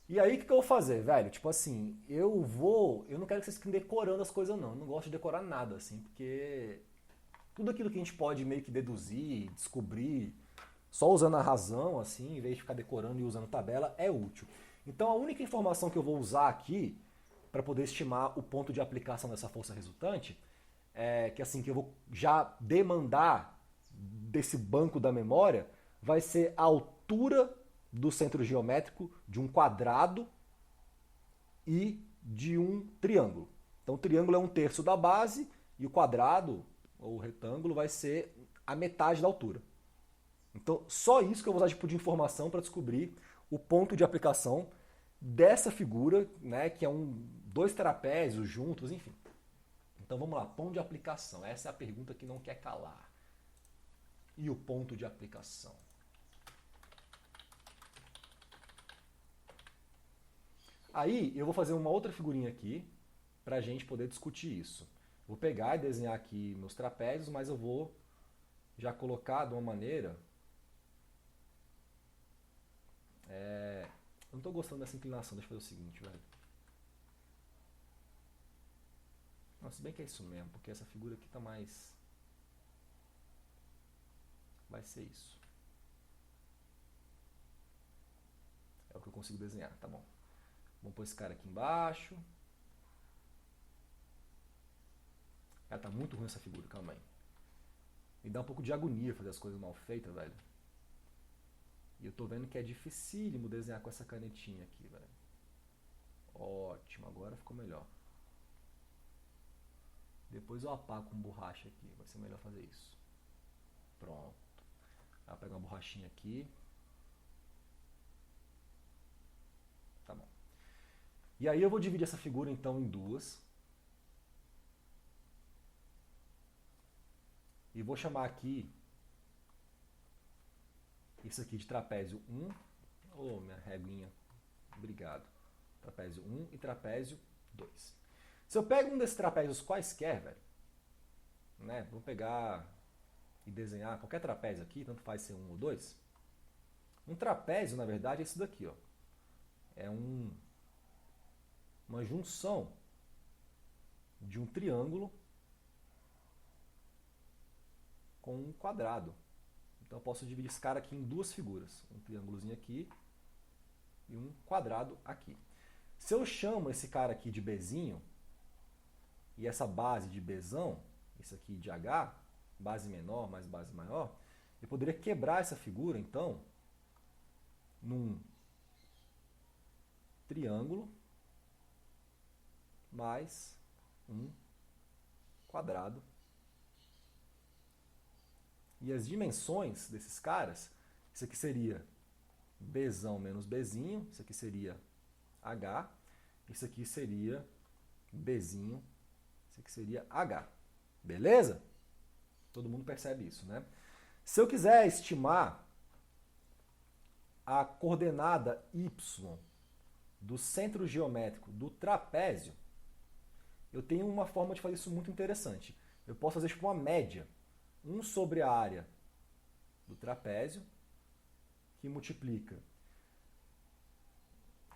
E aí, o que eu vou fazer, velho? Tipo assim, eu não quero que vocês fiquem decorando as coisas, não. Eu não gosto de decorar nada, assim, porque tudo aquilo que a gente pode meio que deduzir, descobrir, só usando a razão, assim, em vez de ficar decorando e usando tabela, é útil. Então, a única informação que eu vou usar aqui, para poder estimar o ponto de aplicação dessa força resultante, que assim, que eu vou já demandar desse banco da memória, vai ser a altura do centro geométrico de um quadrado e de um triângulo. Então o triângulo é 1/3 da base e o quadrado, ou o retângulo, vai ser a metade da altura. Então só isso que eu vou usar tipo de informação para descobrir o ponto de aplicação dessa figura, né, que é dois trapézios juntos, enfim. Então vamos lá, ponto de aplicação. Essa é a pergunta que não quer calar. E o ponto de aplicação? Aí eu vou fazer uma outra figurinha aqui para a gente poder discutir isso. Vou pegar e desenhar aqui meus trapézios, mas eu vou já colocar de uma maneira... Eu não estou gostando dessa inclinação, deixa eu fazer o seguinte, velho. Não, se bem que é isso mesmo, porque essa figura aqui tá mais... Vai ser isso. É o que eu consigo desenhar, tá bom. Vamos pôr esse cara aqui embaixo. Cara, tá muito ruim essa figura, calma aí. Me dá um pouco de agonia fazer as coisas mal feitas, velho. E eu tô vendo que é dificílimo desenhar com essa canetinha aqui, velho. Ótimo, agora ficou melhor. Depois eu apago com borracha aqui, vai ser melhor fazer isso. Pronto. Aí eu pego uma borrachinha aqui. E aí eu vou dividir essa figura então em duas. E vou chamar aqui isso aqui de trapézio 1. Oh, minha reguinha. Obrigado. Trapézio 1 e trapézio 2. Se eu pego um desses trapézios quaisquer, velho, né? Vou pegar e desenhar qualquer trapézio aqui, tanto faz ser 1 ou 2. Um trapézio, na verdade, é isso daqui, ó. É uma junção de um triângulo com um quadrado. Então eu posso dividir esse cara aqui em duas figuras. Um triângulozinho aqui e um quadrado aqui. Se eu chamo esse cara aqui de Bzinho, e essa base de Bzão, isso aqui de H, base menor mais base maior, eu poderia quebrar essa figura, então, num triângulo mais um quadrado. E as dimensões desses caras, isso aqui seria Bzão menos Bzinho, isso aqui seria H, isso aqui seria Bzinho, isso aqui seria H. Beleza? Todo mundo percebe isso, né? Se eu quiser estimar a coordenada y do centro geométrico do trapézio, eu tenho uma forma de fazer isso muito interessante. Eu posso fazer tipo uma média. 1 sobre a área do trapézio, que multiplica.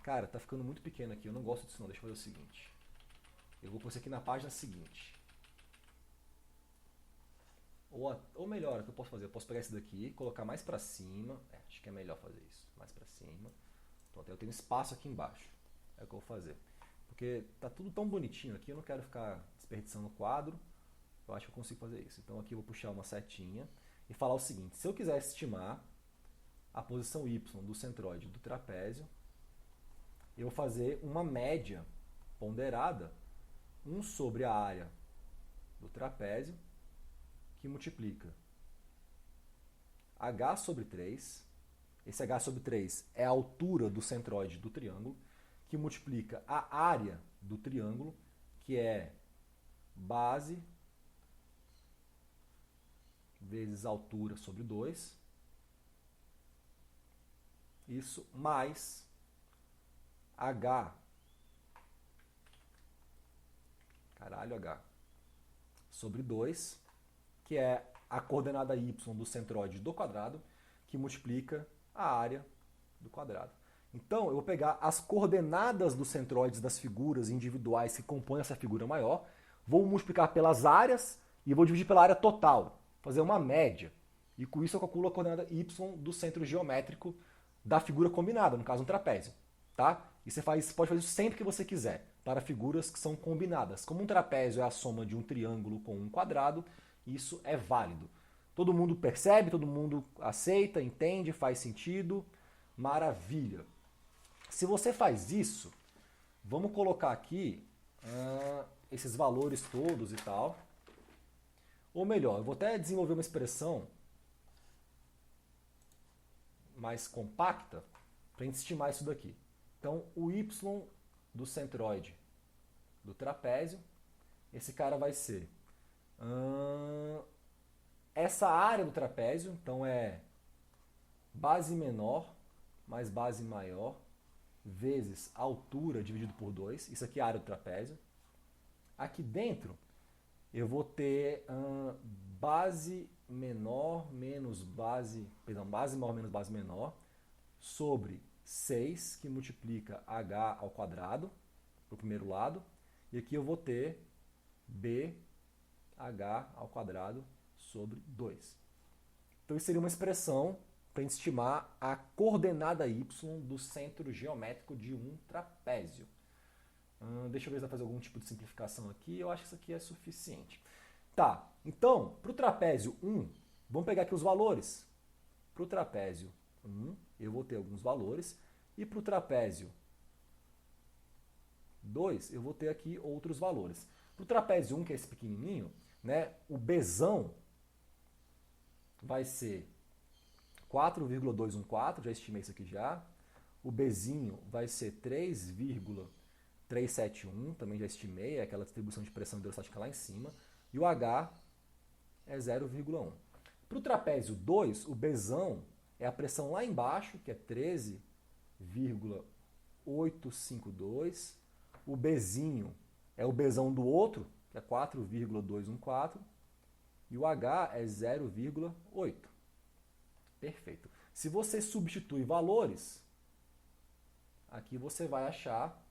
Cara, tá ficando muito pequeno aqui, eu não gosto disso não. Deixa eu fazer o seguinte. Eu vou pôr isso aqui na página seguinte. Ou melhor, o que eu posso fazer? Eu posso pegar esse daqui, colocar mais pra cima. Acho que é melhor fazer isso. Mais pra cima. Pronto, eu tenho espaço aqui embaixo. É o que eu vou fazer. Porque tá tudo tão bonitinho aqui, eu não quero ficar desperdiçando o quadro. Eu acho que eu consigo fazer isso. Então aqui eu vou puxar uma setinha e falar o seguinte. Se eu quiser estimar a posição y do centroide do trapézio, eu vou fazer uma média ponderada 1 sobre a área do trapézio, que multiplica h sobre 3. Esse h sobre 3 é a altura do centroide do triângulo, que multiplica a área do triângulo, que é base vezes altura sobre 2. Isso mais h. H sobre 2, que é a coordenada y do centroide do quadrado, que multiplica a área do quadrado. Então, eu vou pegar as coordenadas dos centroides das figuras individuais que compõem essa figura maior, vou multiplicar pelas áreas e vou dividir pela área total, fazer uma média. E com isso eu calculo a coordenada y do centro geométrico da figura combinada, no caso um trapézio. Tá? E você pode fazer isso sempre que você quiser, para figuras que são combinadas. Como um trapézio é a soma de um triângulo com um quadrado, isso é válido. Todo mundo percebe, todo mundo aceita, entende, faz sentido. Maravilha. Se você faz isso, vamos colocar aqui esses valores todos e tal. Ou melhor, eu vou até desenvolver uma expressão mais compacta para a gente estimar isso daqui. Então, o y do centroide do trapézio, esse cara vai ser essa área do trapézio, então é base menor mais base maior vezes altura dividido por 2. Isso aqui é a área do trapézio. Aqui dentro eu vou ter base menor menos base maior menos base menor sobre 6, que multiplica h ao quadrado, para o primeiro lado. E aqui eu vou ter bh ao quadrado sobre 2. Então isso seria uma expressão para estimar a coordenada y do centro geométrico de um trapézio. Deixa eu ver se vai fazer algum tipo de simplificação aqui. Eu acho que isso aqui é suficiente. Tá, então, para o trapézio 1, vamos pegar aqui os valores. Para o trapézio 1, eu vou ter alguns valores. E para o trapézio 2, eu vou ter aqui outros valores. Para o trapézio 1, que é esse pequenininho, né, o Bzão vai ser 4,214, já estimei isso aqui já. O Bzinho vai ser 3,2 371, também já estimei, é aquela distribuição de pressão hidrostática lá em cima. E o H é 0,1. Para o trapézio 2, o Bzão é a pressão lá embaixo, que é 13,852. O Bzinho é o Bzão do outro, que é 4,214. E o H é 0,8. Perfeito. Se você substitui valores, aqui você vai achar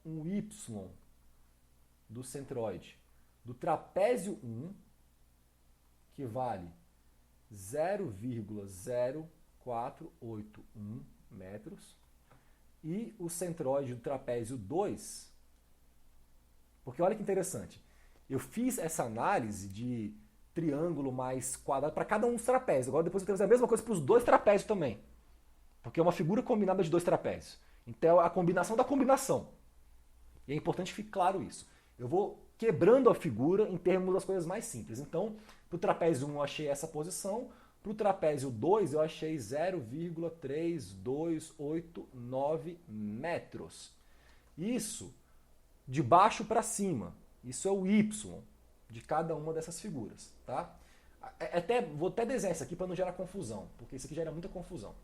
um Y do centroide do trapézio 1, que vale 0,0481 metros, e o centroide do trapézio 2, porque olha que interessante, eu fiz essa análise de triângulo mais quadrado para cada um dos trapézios, agora depois eu tenho que fazer a mesma coisa para os dois trapézios também, porque é uma figura combinada de dois trapézios, então é a combinação da combinação, e é importante que fique claro isso. Eu vou quebrando a figura em termos das coisas mais simples. Então, para o trapézio 1 eu achei essa posição, para o trapézio 2 eu achei 0,3289 metros. Isso de baixo para cima. Isso é o Y de cada uma dessas figuras. Tá? Vou até desenhar isso aqui para não gerar confusão, porque isso aqui gera muita confusão.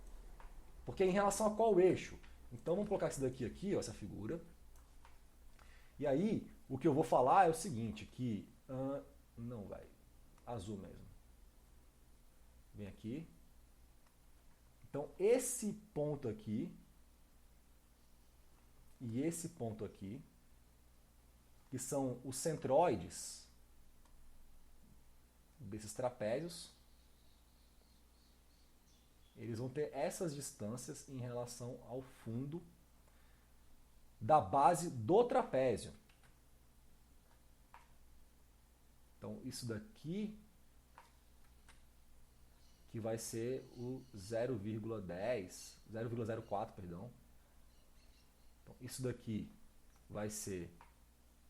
Porque em relação a qual eixo? Então vamos colocar isso daqui aqui, ó, essa figura. E aí, o que eu vou falar é o seguinte, que... não vai. Azul mesmo. Vem aqui. Então, esse ponto aqui e esse ponto aqui, que são os centroides desses trapézios, eles vão ter essas distâncias em relação ao fundo da base do trapézio. Então, isso daqui que vai ser o 0,04, perdão. Então, isso daqui vai ser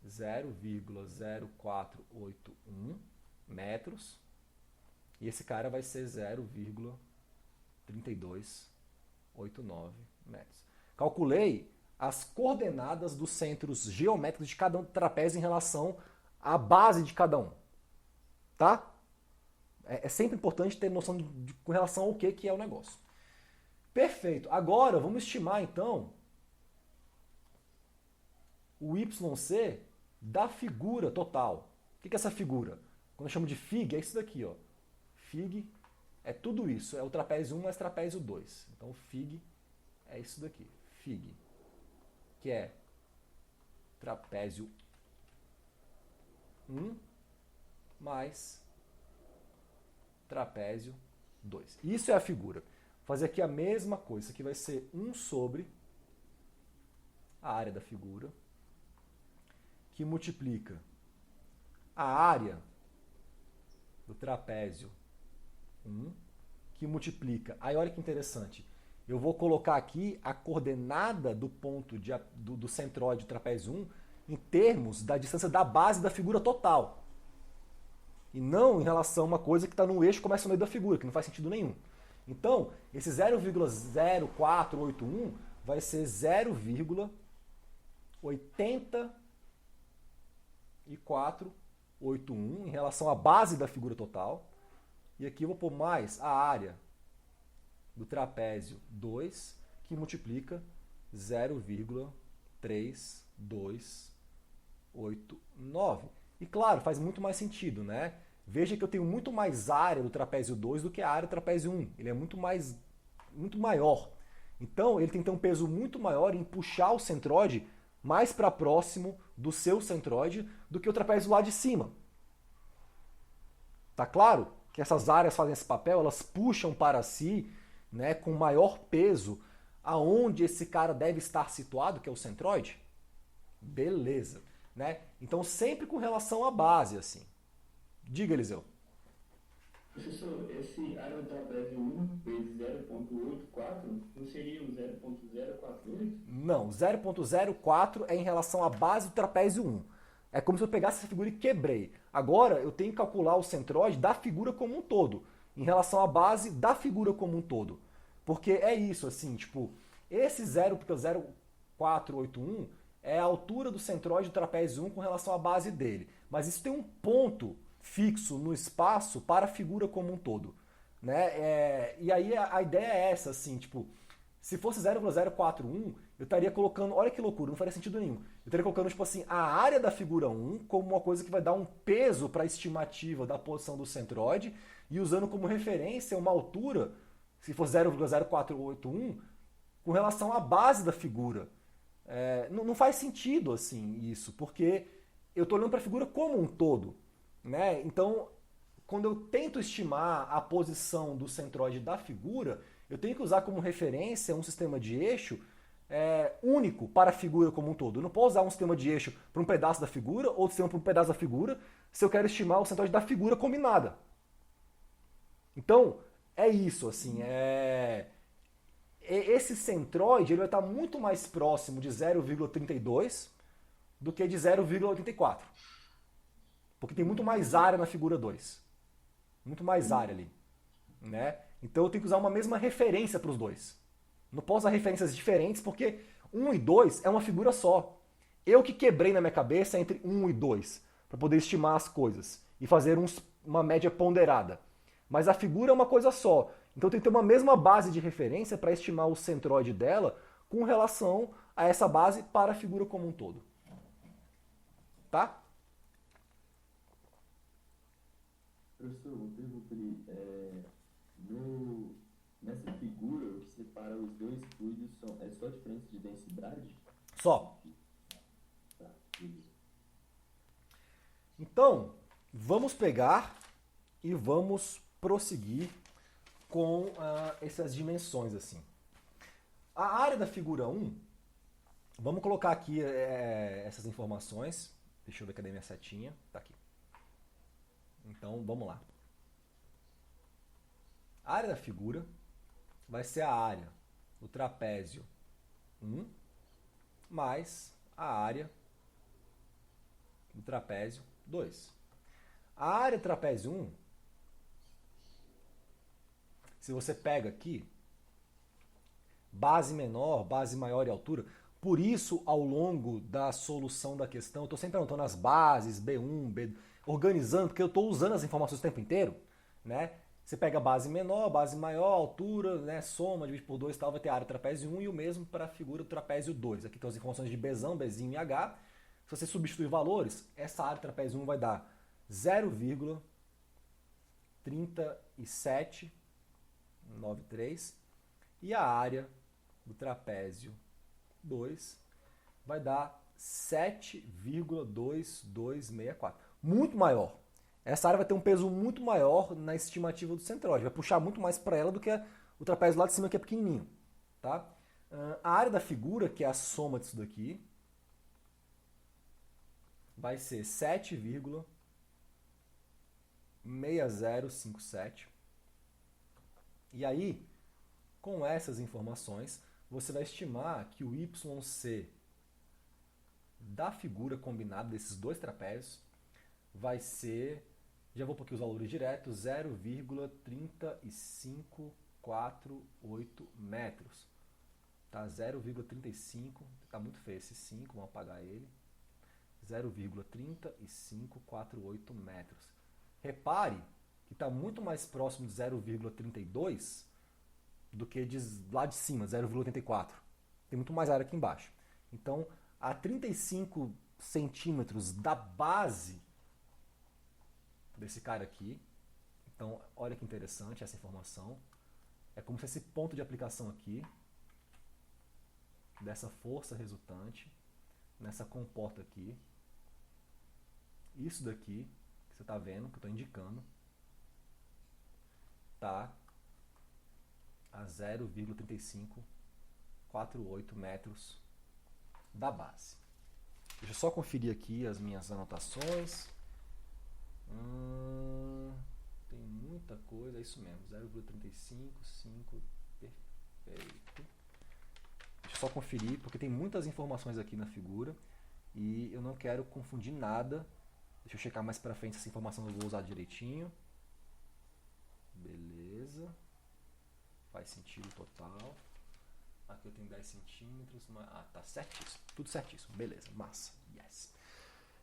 0,0481 metros. E esse cara vai ser 0,3289 metros. Calculei as coordenadas dos centros geométricos de cada um trapézio em relação à base de cada um. Tá? É sempre importante ter noção com relação ao que é o negócio. Perfeito. Agora, vamos estimar, então, o YC da figura total. O que é essa figura? Quando eu chamo de FIG, é isso daqui. Ó. FIG é tudo isso. É o trapézio 1 mais trapézio 2. Então, o FIG é isso daqui. FIG. Que é trapézio 1 mais trapézio 2. Isso é a figura. Vou fazer aqui a mesma coisa. Isso aqui vai ser 1 sobre a área da figura, que multiplica a área do trapézio 1, que multiplica... Aí olha que interessante. Eu vou colocar aqui a coordenada do ponto do centroide do trapézio 1 em termos da distância da base da figura total. E não em relação a uma coisa que está no eixo que começa no meio da figura, que não faz sentido nenhum. Então, esse 0,0481 vai ser 0,8481 em relação à base da figura total. E aqui eu vou pôr mais a área do trapézio 2, que multiplica 0,3289. E claro, faz muito mais sentido, né? Veja que eu tenho muito mais área do trapézio 2 do que a área do trapézio 1. Ele é muito maior. Então, ele tem que ter um peso muito maior em puxar o centroide mais para próximo do seu centroide do que o trapézio lá de cima. Tá claro que essas áreas fazem esse papel, elas puxam para si, né, com maior peso aonde esse cara deve estar situado, que é o centroide? Beleza. Né? Então, sempre com relação à base, assim. Diga, Eliseu. Professor, esse área do trapézio 1 vezes 0,84 não seria o 0,048? Não, 0,04 é em relação à base do trapézio 1. É como se eu pegasse essa figura e quebrei. Agora, eu tenho que calcular o centroide da figura como um todo, em relação à base da figura como um todo. Porque é isso, assim, tipo, esse 0,0 0,481 é a altura do centroide do trapézio 1 com relação à base dele. Mas isso tem um ponto fixo no espaço para a figura como um todo. Né? E aí a ideia é essa, assim, tipo, se fosse 0,041, eu estaria colocando, olha que loucura, não faria sentido nenhum. Eu estaria colocando, tipo assim, a área da figura 1 como uma coisa que vai dar um peso para a estimativa da posição do centroide e usando como referência uma altura, se fosse 0,0481, com relação à base da figura. Não faz sentido, assim, isso, porque eu estou olhando para a figura como um todo. Né? Então, quando eu tento estimar a posição do centroide da figura, eu tenho que usar como referência um sistema de eixo único para a figura como um todo. Eu não posso usar um sistema de eixo para um pedaço da figura, outro sistema para um pedaço da figura, se eu quero estimar o centroide da figura combinada. Então, é isso, assim, esse centroide ele vai estar muito mais próximo de 0,32 do que de 0,84. Porque tem muito mais área na figura 2. Muito mais área ali. Né? Então eu tenho que usar uma mesma referência para os dois. Não posso usar referências diferentes porque 1 e 2 é uma figura só. Eu que quebrei na minha cabeça entre 1 e 2 para poder estimar as coisas e fazer uma média ponderada. Mas a figura é uma coisa só. Então eu tenho que ter uma mesma base de referência para estimar o centroide dela com relação a essa base para a figura como um todo. Tá? Professor, uma pergunta ali. Nessa figura, o que separa os dois fluidos é só a diferença de densidade? Só. Tá, beleza. Então, vamos pegar e vamos prosseguir com essas dimensões assim. A área da figura 1, vamos colocar aqui essas informações. Deixa eu ver, cadê minha setinha? Tá aqui. Então, vamos lá. A área da figura vai ser a área do trapézio 1 mais a área do trapézio 2. A área do trapézio 1, se você pega aqui, base menor, base maior e altura, por isso, ao longo da solução da questão, eu estou sempre anotando as bases, B1, B2, organizando, porque eu estou usando as informações o tempo inteiro, né? Você pega a base menor, base maior, altura, né? Soma, divide por 2 e tal, vai ter a área do trapézio 1 e o mesmo para a figura do trapézio 2. Aqui estão as informações de Bzão, Bzinho e H. Se você substituir valores, essa área do trapézio 1 vai dar 0,3793 e a área do trapézio 2 vai dar 7,2264. Muito maior. Essa área vai ter um peso muito maior na estimativa do centroide. Vai puxar muito mais para ela do que o trapézio lá de cima, que é pequenininho. Tá? A área da figura, que é a soma disso daqui, vai ser 7,6057. E aí, com essas informações, você vai estimar que o YC da figura combinada desses dois trapézios vai ser, já vou pôr aqui os valores diretos, 0,3548 metros. Tá? 0,35, tá muito feio esse 5, vamos apagar ele. 0,3548 metros. Repare que está muito mais próximo de 0,32 do que lá de cima, 0,84. Tem muito mais área aqui embaixo. Então, a 35 centímetros da base desse cara aqui. Então, olha que interessante essa informação. É como se esse ponto de aplicação aqui, dessa força resultante, nessa comporta aqui, isso daqui, que você está vendo, que eu estou indicando, tá a 0,3548 metros da base. Deixa eu só conferir aqui as minhas anotações. Tem muita coisa, é isso mesmo, 0,355, perfeito. Deixa eu só conferir, porque tem muitas informações aqui na figura e eu não quero confundir nada. Deixa eu checar mais pra frente se essa informação eu vou usar direitinho. Beleza. Faz sentido total. Aqui eu tenho 10 centímetros. Tá certíssimo. Tudo certíssimo. Beleza, massa. Yes.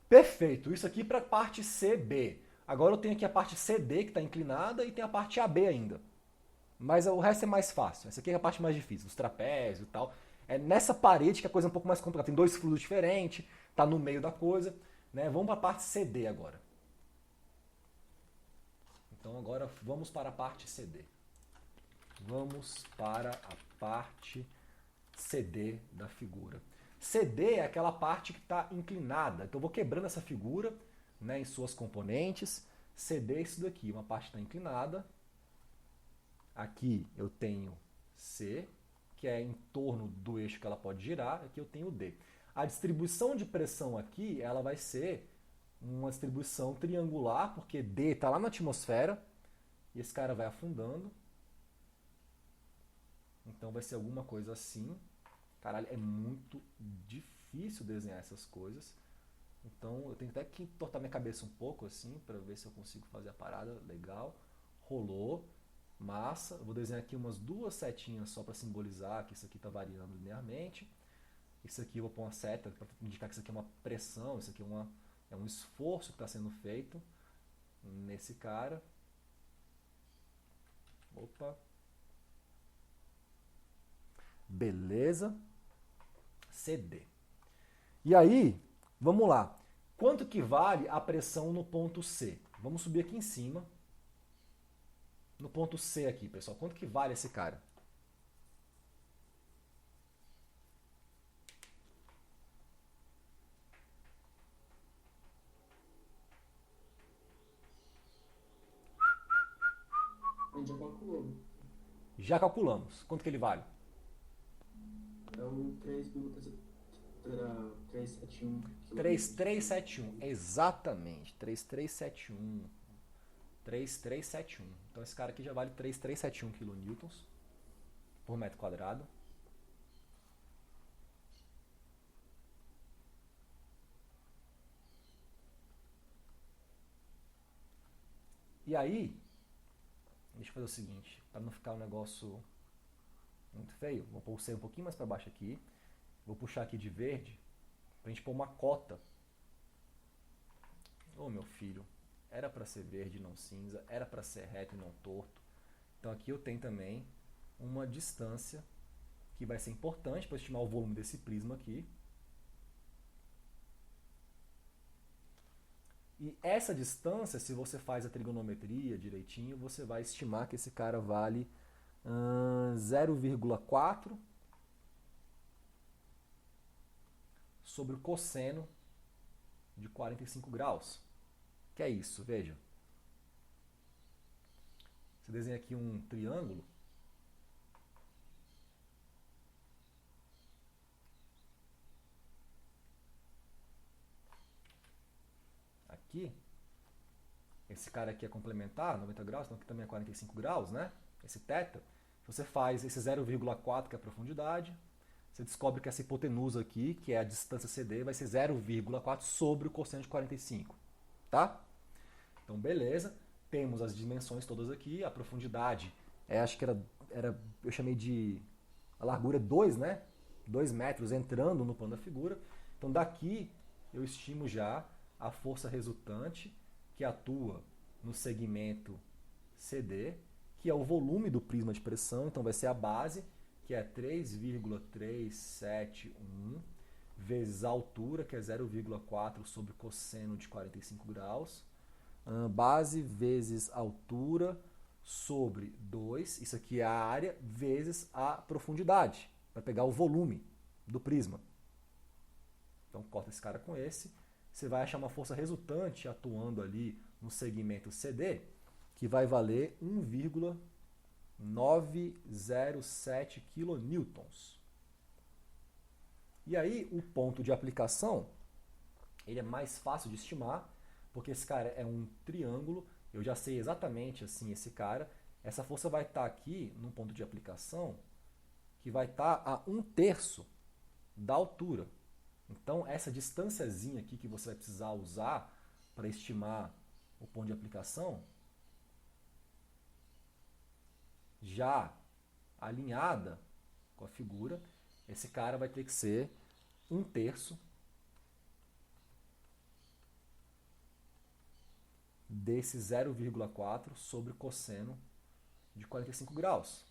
Perfeito. Isso aqui para a parte CB. Agora eu tenho aqui a parte CD que está inclinada e tem a parte AB ainda. Mas o resto é mais fácil. Essa aqui é a parte mais difícil, os trapézios e tal. É nessa parede que a coisa é um pouco mais complicada. Tem dois fluidos diferentes, está no meio da coisa. Né? Vamos para a parte CD agora. Então agora vamos para a parte CD. Vamos para a parte CD da figura. CD é aquela parte que está inclinada. Então eu vou quebrando essa figura, né, em suas componentes. CD é isso daqui, uma parte está inclinada. Aqui eu tenho C, que é em torno do eixo que ela pode girar. Aqui eu tenho D. A distribuição de pressão aqui, ela vai ser uma distribuição triangular, porque D está lá na atmosfera, e esse cara vai afundando. Então vai ser alguma coisa assim. Caralho, é muito difícil desenhar essas coisas. Então eu tenho até que entortar minha cabeça um pouco assim, para ver se eu consigo fazer a parada. Legal. Rolou. Massa. Eu vou desenhar aqui umas duas setinhas só para simbolizar que isso aqui está variando linearmente. Isso aqui eu vou pôr uma seta para indicar que isso aqui é uma pressão, isso aqui é um esforço que está sendo feito nesse cara. Opa. Beleza. CD. E aí, vamos lá. Quanto que vale a pressão no ponto C? Vamos subir aqui em cima. No ponto C aqui, pessoal. Quanto que vale esse cara? A gente já calculou. Já calculamos. Quanto que ele vale? É o 3,371 kg. 3371. Exatamente. 3371. 3371. Então esse cara aqui já vale 3371 kN por metro quadrado. E aí, deixa eu fazer o seguinte, para não ficar um negócio muito feio, vou pôr o C um pouquinho mais para baixo aqui. Vou puxar aqui de verde para a gente pôr uma cota. Ô meu filho, era para ser verde e não cinza, era para ser reto e não torto. Então aqui eu tenho também uma distância que vai ser importante para estimar o volume desse prisma aqui. E essa distância, se você faz a trigonometria direitinho, você vai estimar que esse cara vale 0,4 sobre o cosseno de 45 graus. Que é isso, veja. Você desenha aqui um triângulo. Aqui. Esse cara aqui é complementar, 90 graus, então aqui também é 45 graus, né? Esse θ. Você faz esse 0,4, que é a profundidade. Você descobre que essa hipotenusa aqui, que é a distância CD, vai ser 0,4 sobre o cosseno de 45. Tá? Então, beleza. Temos as dimensões todas aqui. A profundidade, acho que eu chamei de... A largura é 2, né? 2 metros entrando no plano da figura. Então, daqui eu estimo já a força resultante que atua no segmento CD, que é o volume do prisma de pressão. Então, vai ser a base, que é 3,371 vezes a altura, que é 0,4 sobre cosseno de 45 graus. Base vezes altura sobre 2, isso aqui é a área, vezes a profundidade, para pegar o volume do prisma. Então, corta esse cara com esse. Você vai achar uma força resultante atuando ali no segmento CD, que vai valer 1,907 kN. E aí, o ponto de aplicação, ele é mais fácil de estimar, porque esse cara é um triângulo, eu já sei exatamente assim esse cara. Essa força vai estar aqui num ponto de aplicação que vai estar a 1/3 da altura. Então, essa distânciazinha aqui que você vai precisar usar para estimar o ponto de aplicação, já alinhada, com a figura, esse cara vai ter que ser 1/3 desse 0,4 sobre cosseno de 45 graus.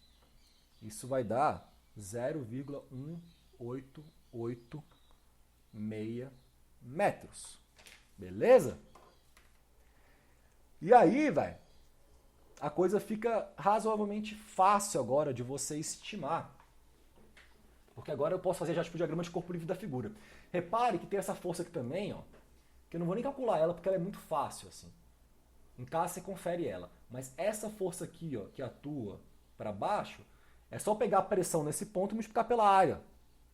Isso vai dar 0,188 metros. Beleza? E aí, velho, a coisa fica razoavelmente fácil agora de você estimar. Porque agora eu posso fazer já tipo o diagrama de corpo livre da figura. Repare que tem essa força aqui também, ó, que eu não vou nem calcular ela porque ela é muito fácil assim. Em casa você confere ela. Mas essa força aqui, ó, que atua para baixo, é só pegar a pressão nesse ponto e multiplicar pela área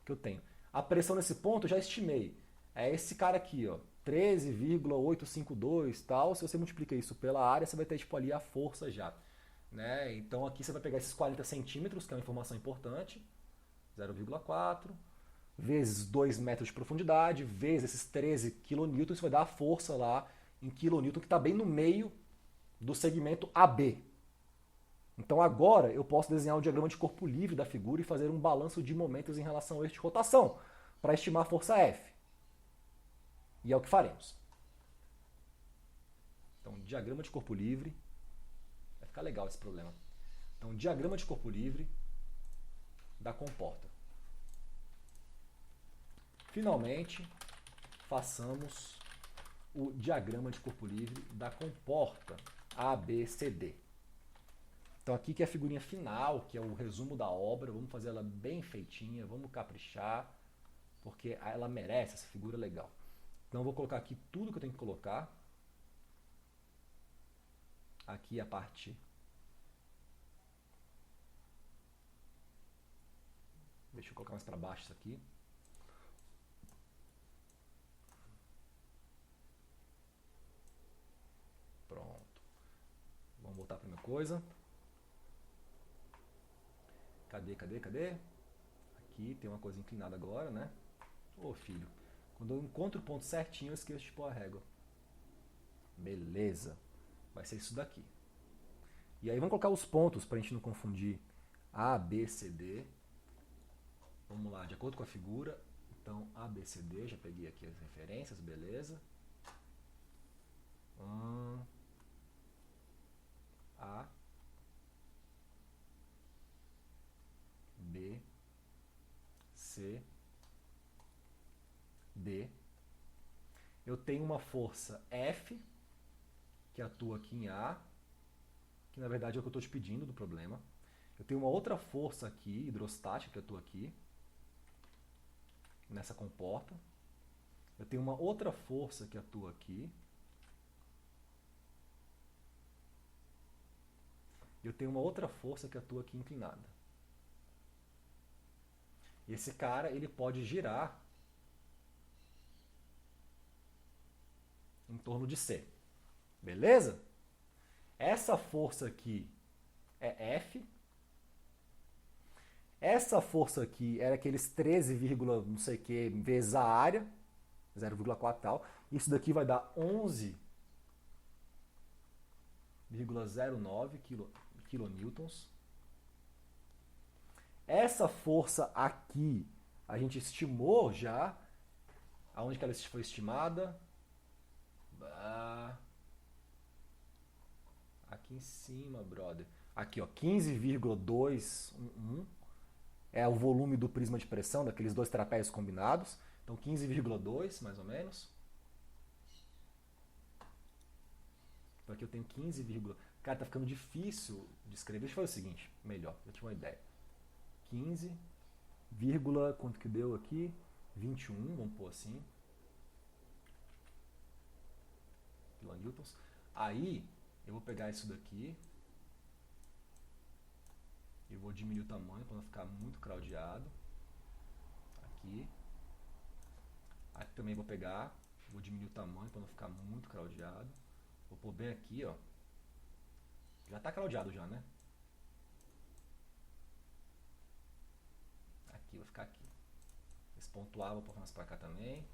que eu tenho. A pressão nesse ponto eu já estimei. É esse cara aqui, ó, 13,852 tal. Se você multiplica isso pela área, você vai ter tipo ali a força já. Né? Então aqui você vai pegar esses 40 centímetros, que é uma informação importante, 0,4, vezes 2 metros de profundidade, vezes esses 13 kN, isso vai dar a força lá em kilonewton, que está bem no meio do segmento AB. Então agora eu posso desenhar o diagrama de corpo livre da figura e fazer um balanço de momentos em relação ao eixo de rotação, para estimar a força F. E é o que faremos. Então, diagrama de corpo livre. Vai ficar legal esse problema. Então, diagrama de corpo livre da comporta. Finalmente, façamos o diagrama de corpo livre da comporta ABCD. Então aqui que é a figurinha final, que é o resumo da obra, vamos fazer ela bem feitinha, vamos caprichar, porque ela merece essa figura legal. Então eu vou colocar aqui tudo que eu tenho que colocar. Aqui a parte... Deixa eu colocar mais para baixo isso aqui. Pronto. Vamos voltar para a minha coisa. Cadê? Aqui tem uma coisa inclinada agora, né? Ô filho, quando eu encontro o ponto certinho, eu esqueço de pôr a régua. Beleza. Vai ser isso daqui. E aí vamos colocar os pontos para a gente não confundir A, B, C, D. Vamos lá, de acordo com a figura. Então, A, B, C, D. Já peguei aqui as referências, beleza. A, B, C, D. Eu tenho uma força F, que atua aqui em A, que na verdade é o que eu estou te pedindo do problema. Eu tenho uma outra força aqui, hidrostática, que atua aqui, nessa comporta. Eu tenho uma outra força que atua aqui. Eu tenho uma outra força que atua aqui inclinada. E esse cara, ele pode girar em torno de C. Beleza? Essa força aqui é F. Essa força aqui era aqueles 13, não sei o que, vezes a área, 0,4 tal. Isso daqui vai dar 11,09 kilonewtons. Essa força aqui, a gente estimou já. Aonde que ela foi estimada? Aqui em cima, brother. Aqui, ó, 15,211 é o volume do prisma de pressão, daqueles dois trapézios combinados. Então, 15,2, mais ou menos. Então, aqui eu tenho 15, cara, tá ficando difícil de escrever. Deixa eu fazer o seguinte, melhor, eu tive uma ideia. 15, quanto que deu aqui? 21, vamos pôr assim. Kilonewtons. Aí, eu vou pegar isso daqui e vou diminuir o tamanho para não ficar muito craudiado. Aqui. Aqui também vou pegar, vou diminuir o tamanho para não ficar muito craudiado. Vou pôr bem aqui, ó. Já está craudiado já, né? Aqui, vou ficar aqui. Esse ponto A vou pôr mais para cá também.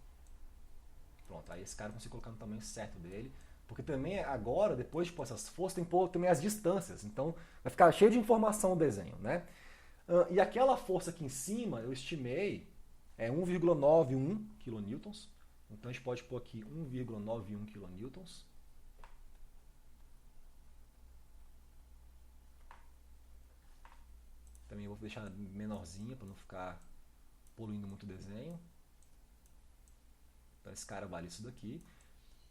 Pronto, aí esse cara eu consigo colocar no tamanho certo dele. Porque também agora, depois de pôr essas forças, tem que pôr também as distâncias. Então vai ficar cheio de informação o desenho, né? E aquela força aqui em cima, eu estimei, é 1,91 kN. Então a gente pode pôr aqui 1,91 kN. Também vou deixar menorzinha para não ficar poluindo muito o desenho. Então esse cara vale isso daqui.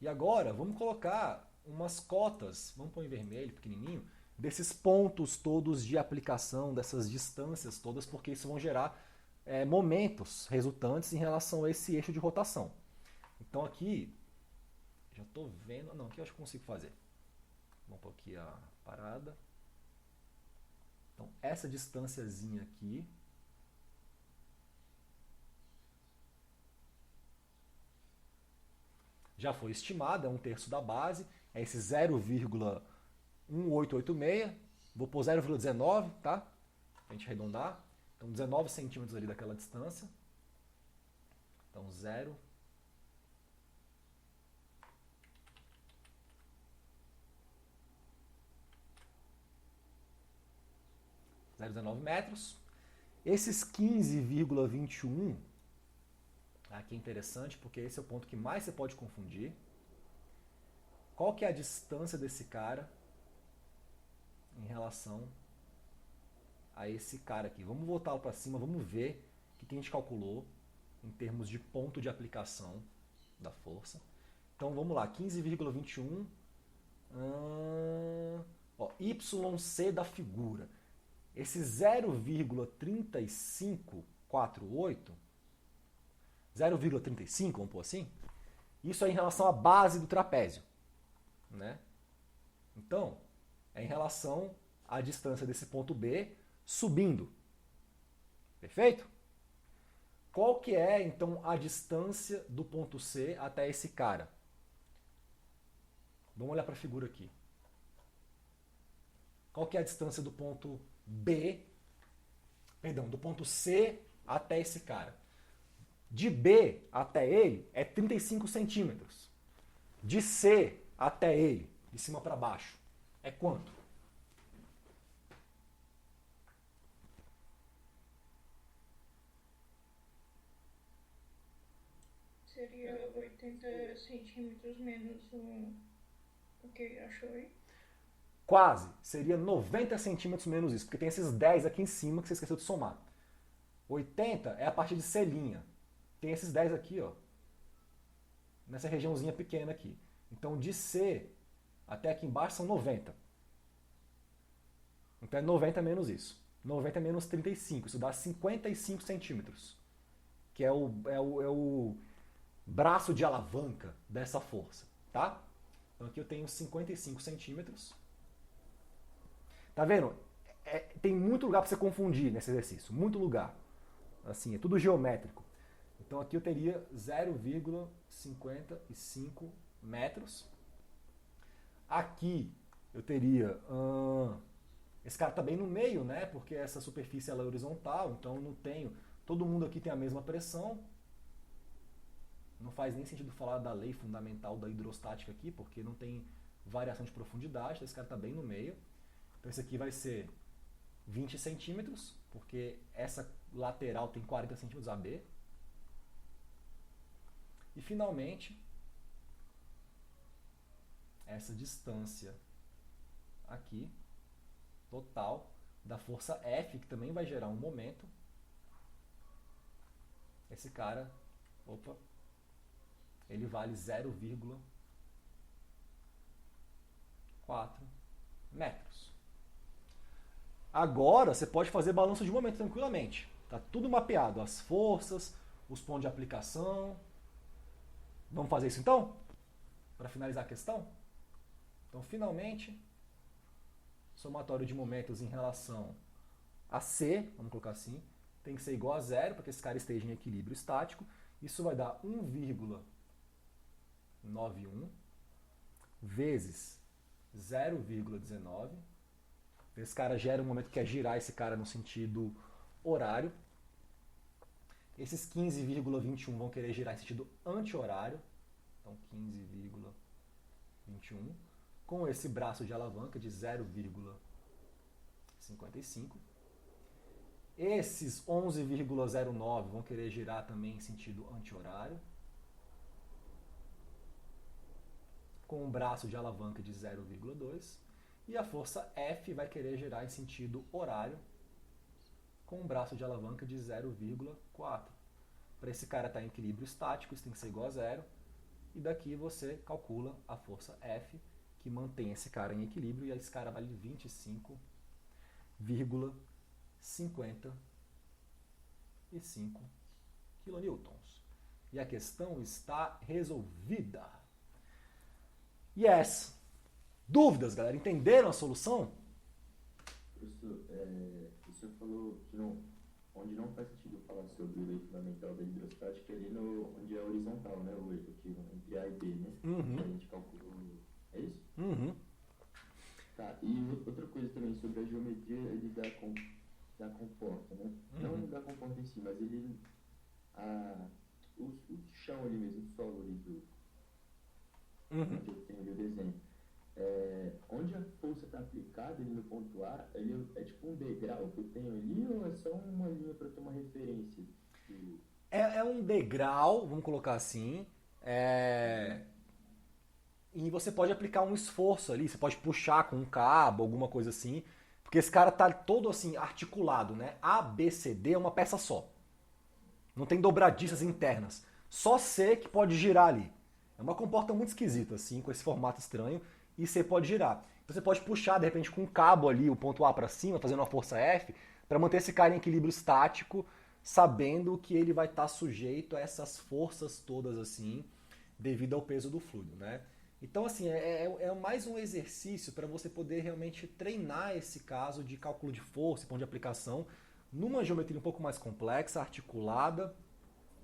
E agora vamos colocar umas cotas, vamos pôr em vermelho, pequenininho, desses pontos todos de aplicação, dessas distâncias todas, porque isso vão gerar momentos resultantes em relação a esse eixo de rotação. Então aqui, já estou vendo, não, aqui eu acho que consigo fazer. Vamos pôr aqui a parada. Então essa distânciazinha aqui, já foi estimada, é 1/3 da base, é esse 0,1886, vou pôr 0,19, tá? Pra gente arredondar. Então 19 centímetros ali daquela distância. Então 0,19 metros. Esses 15,21, aqui é interessante porque esse é o ponto que mais você pode confundir. Qual que é a distância desse cara em relação a esse cara aqui? Vamos voltar para cima, vamos ver o que a gente calculou em termos de ponto de aplicação da força. Então vamos lá, 15,21 YC da figura. Esse 0,3548, 0,35, vamos pôr assim, isso é em relação à base do trapézio, né? Então, é em relação à distância desse ponto B subindo. Perfeito? Qual que é, então, a distância do ponto C até esse cara? Vamos olhar para a figura aqui. Qual que é a distância do ponto do ponto C até esse cara? De B até ele é 35 centímetros. De C até ele, de cima para baixo, é quanto? Seria 80 centímetros menos o que achou aí? Quase. Seria 90 centímetros menos isso, porque tem esses 10 aqui em cima que você esqueceu de somar. 80 é a parte de C'. Tem esses 10 aqui, ó, nessa regiãozinha pequena aqui. Então, de C até aqui embaixo são 90. Então, é 90 menos isso. 90 menos 35. Isso dá 55 centímetros. Que é o braço de alavanca dessa força. Tá? Então, aqui eu tenho 55 centímetros. Tá vendo? Tem muito lugar para você confundir nesse exercício. Muito lugar. Assim, é tudo geométrico. Então aqui eu teria 0,55 metros. Aqui eu teria... esse cara está bem no meio, né? Porque essa superfície ela é horizontal, então eu não tenho... Todo mundo aqui tem a mesma pressão. Não faz nem sentido falar da lei fundamental da hidrostática aqui, porque não tem variação de profundidade. Então esse cara está bem no meio. Então esse aqui vai ser 20 centímetros, porque essa lateral tem 40 centímetros AB. E finalmente, essa distância aqui, total, da força F, que também vai gerar um momento. Esse cara, ele vale 0,4 metros. Agora você pode fazer balanço de momento tranquilamente. Está tudo mapeado, as forças, os pontos de aplicação. Vamos fazer isso então? Para finalizar a questão? Então, finalmente, somatório de momentos em relação a C, vamos colocar assim, tem que ser igual a zero, para que esse cara esteja em equilíbrio estático. Isso vai dar 1,91 vezes 0,19. Esse cara gera um momento que quer girar esse cara no sentido horário. Esses 15,21 vão querer girar em sentido anti-horário. Então 15,21. Com esse braço de alavanca de 0,55. Esses 11,09 vão querer girar também em sentido anti-horário, com um braço de alavanca de 0,2. E a força F vai querer girar em sentido horário, com um braço de alavanca de 0,4. Para esse cara estar em equilíbrio estático, isso tem que ser igual a zero. E daqui você calcula a força F, que mantém esse cara em equilíbrio, e esse cara vale 25,55 kilonewtons. E a questão está resolvida. Yes! Dúvidas, galera? Entenderam a solução? Professor, o senhor falou que onde não faz sentido falar sobre o lei fundamental da hidrostática é ali onde é horizontal, né? O eixo entre A e B, né? Uhum. Que a gente calculou. É isso? Uhum. Tá, e outra coisa também sobre a geometria ele da comporta, né? Não da comporta em si, mas ele. O chão ali mesmo, o solo ali onde eu tenho ali o desenho. Onde a força está aplicada ali no ponto A, ele é tipo um degrau que eu tenho ali ou é só uma linha para ter uma referência? É um degrau, vamos colocar assim, e você pode aplicar um esforço ali, você pode puxar com um cabo, alguma coisa assim, porque esse cara tá todo assim, articulado, né? A, B, C, D é uma peça só. Não tem dobradiças internas. Só C que pode girar ali. É uma comporta muito esquisita, assim, com esse formato estranho, e C pode girar. Então você pode puxar, de repente, com um cabo ali, o ponto A para cima, fazendo uma força F, para manter esse cara em equilíbrio estático, sabendo que ele vai estar sujeito a essas forças todas, assim, devido ao peso do fluido, né? Então, assim, é mais um exercício para você poder realmente treinar esse caso de cálculo de força e ponto de aplicação numa geometria um pouco mais complexa, articulada,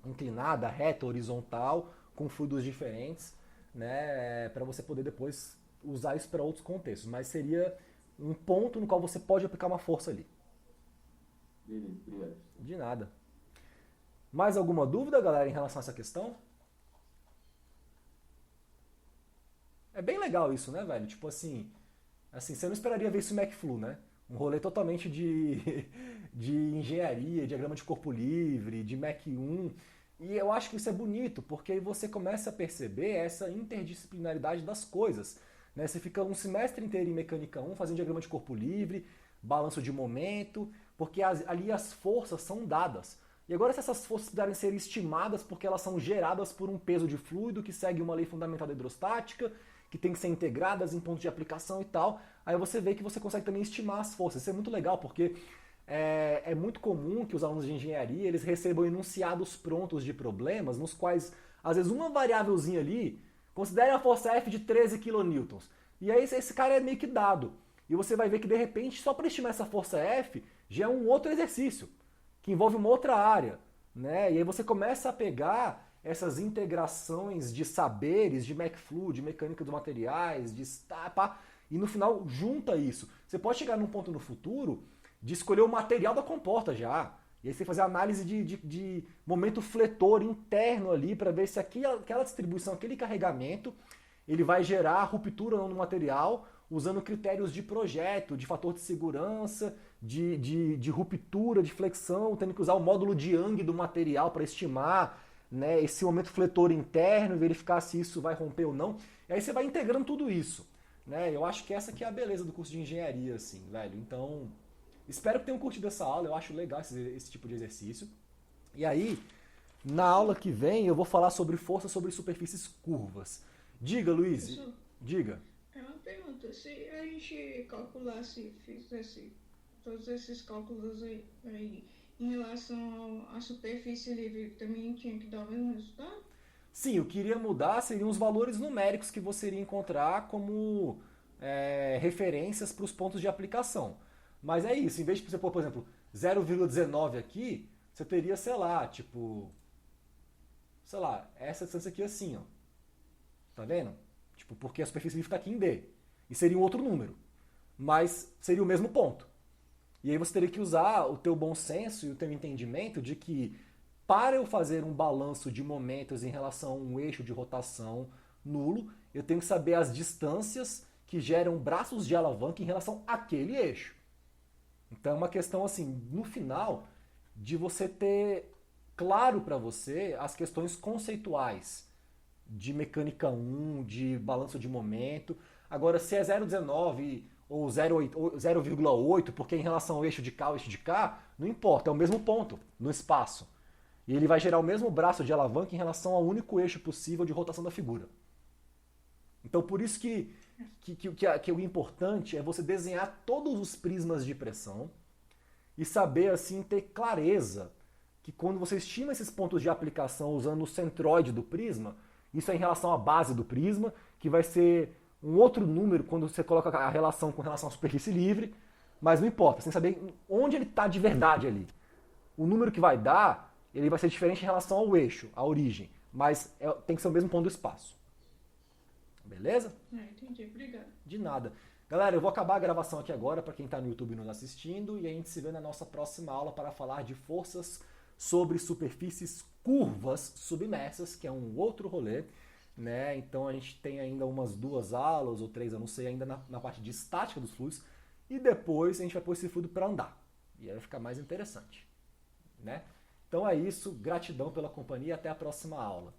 inclinada, reta, horizontal, com fluidos diferentes, né, para você poder depois usar isso para outros contextos. Mas seria um ponto no qual você pode aplicar uma força ali. Beleza, obrigado. De nada. Mais alguma dúvida, galera, em relação a essa questão? É bem legal isso, né, velho? Tipo assim, você não esperaria ver isso em MacFlu, né? Um rolê totalmente de engenharia, diagrama de corpo livre, de Mac 1. E eu acho que isso é bonito, porque aí você começa a perceber essa interdisciplinaridade das coisas. Né? Você fica um semestre inteiro em mecânica 1 fazendo diagrama de corpo livre, balanço de momento, porque ali as forças são dadas. E agora se essas forças puderem ser estimadas porque elas são geradas por um peso de fluido que segue uma lei fundamental da hidrostática, que tem que ser integradas em pontos de aplicação e tal, aí você vê que você consegue também estimar as forças. Isso é muito legal, porque é muito comum que os alunos de engenharia eles recebam enunciados prontos de problemas, nos quais, às vezes, uma variávelzinha ali, considere a força F de 13 kN. E aí esse cara é meio que dado. E você vai ver que, de repente, só para estimar essa força F, já é um outro exercício, que envolve uma outra área. Né? E aí você começa a pegar essas integrações de saberes, de MacFlu, de mecânica dos materiais, de e no final junta isso. Você pode chegar num ponto no futuro de escolher o material da comporta já. E aí você fazer análise de momento fletor interno ali para ver se aquela distribuição, aquele carregamento, ele vai gerar ruptura no material usando critérios de projeto, de fator de segurança, de ruptura, de flexão, tendo que usar o módulo de Young do material para estimar, né, esse momento fletor interno, verificar se isso vai romper ou não. E aí você vai integrando tudo isso. Né? Eu acho que essa aqui é a beleza do curso de engenharia, assim, velho. Então, espero que tenham curtido essa aula, eu acho legal esse tipo de exercício. E aí, na aula que vem, eu vou falar sobre força sobre superfícies curvas. Diga, Luiz. Professor, Diga. é uma pergunta. Se a gente calculasse, fizesse todos esses cálculos aí em relação à superfície livre, também tinha que dar o mesmo resultado? Sim, o que iria mudar seriam os valores numéricos que você iria encontrar como referências para os pontos de aplicação. Mas é isso, em vez de você pôr, por exemplo, 0,19 aqui, você teria, sei lá, essa distância aqui assim, ó. Tá vendo? Tipo, porque a superfície livre está aqui em D. E seria um outro número. Mas seria o mesmo ponto. E aí você teria que usar o teu bom senso e o teu entendimento de que para eu fazer um balanço de momentos em relação a um eixo de rotação nulo, eu tenho que saber as distâncias que geram braços de alavanca em relação àquele eixo. Então é uma questão assim, no final, de você ter claro para você as questões conceituais de mecânica 1, de balanço de momento. Agora, se é 0,19 ou 0,8, porque em relação ao eixo de cá, não importa, é o mesmo ponto no espaço. E ele vai gerar o mesmo braço de alavanca em relação ao único eixo possível de rotação da figura. Então, por isso que o importante é você desenhar todos os prismas de pressão e saber, assim, ter clareza que quando você estima esses pontos de aplicação usando o centroide do prisma, isso é em relação à base do prisma, que vai ser um outro número quando você coloca a relação com relação à superfície livre, mas não importa, você tem que saber onde ele está de verdade ali. O número que vai dar, ele vai ser diferente em relação ao eixo, à origem, mas tem que ser o mesmo ponto do espaço. Beleza? Entendi, obrigada. De nada. Galera, eu vou acabar a gravação aqui agora para quem está no YouTube nos assistindo e a gente se vê na nossa próxima aula para falar de forças sobre superfícies curvas submersas, que é um outro rolê, né? Então a gente tem ainda umas 2 aulas ou 3, eu não sei, ainda na parte de estática dos fluidos, e depois a gente vai pôr esse fluido para andar. E aí vai ficar mais interessante, né? Então é isso, gratidão pela companhia, até a próxima aula.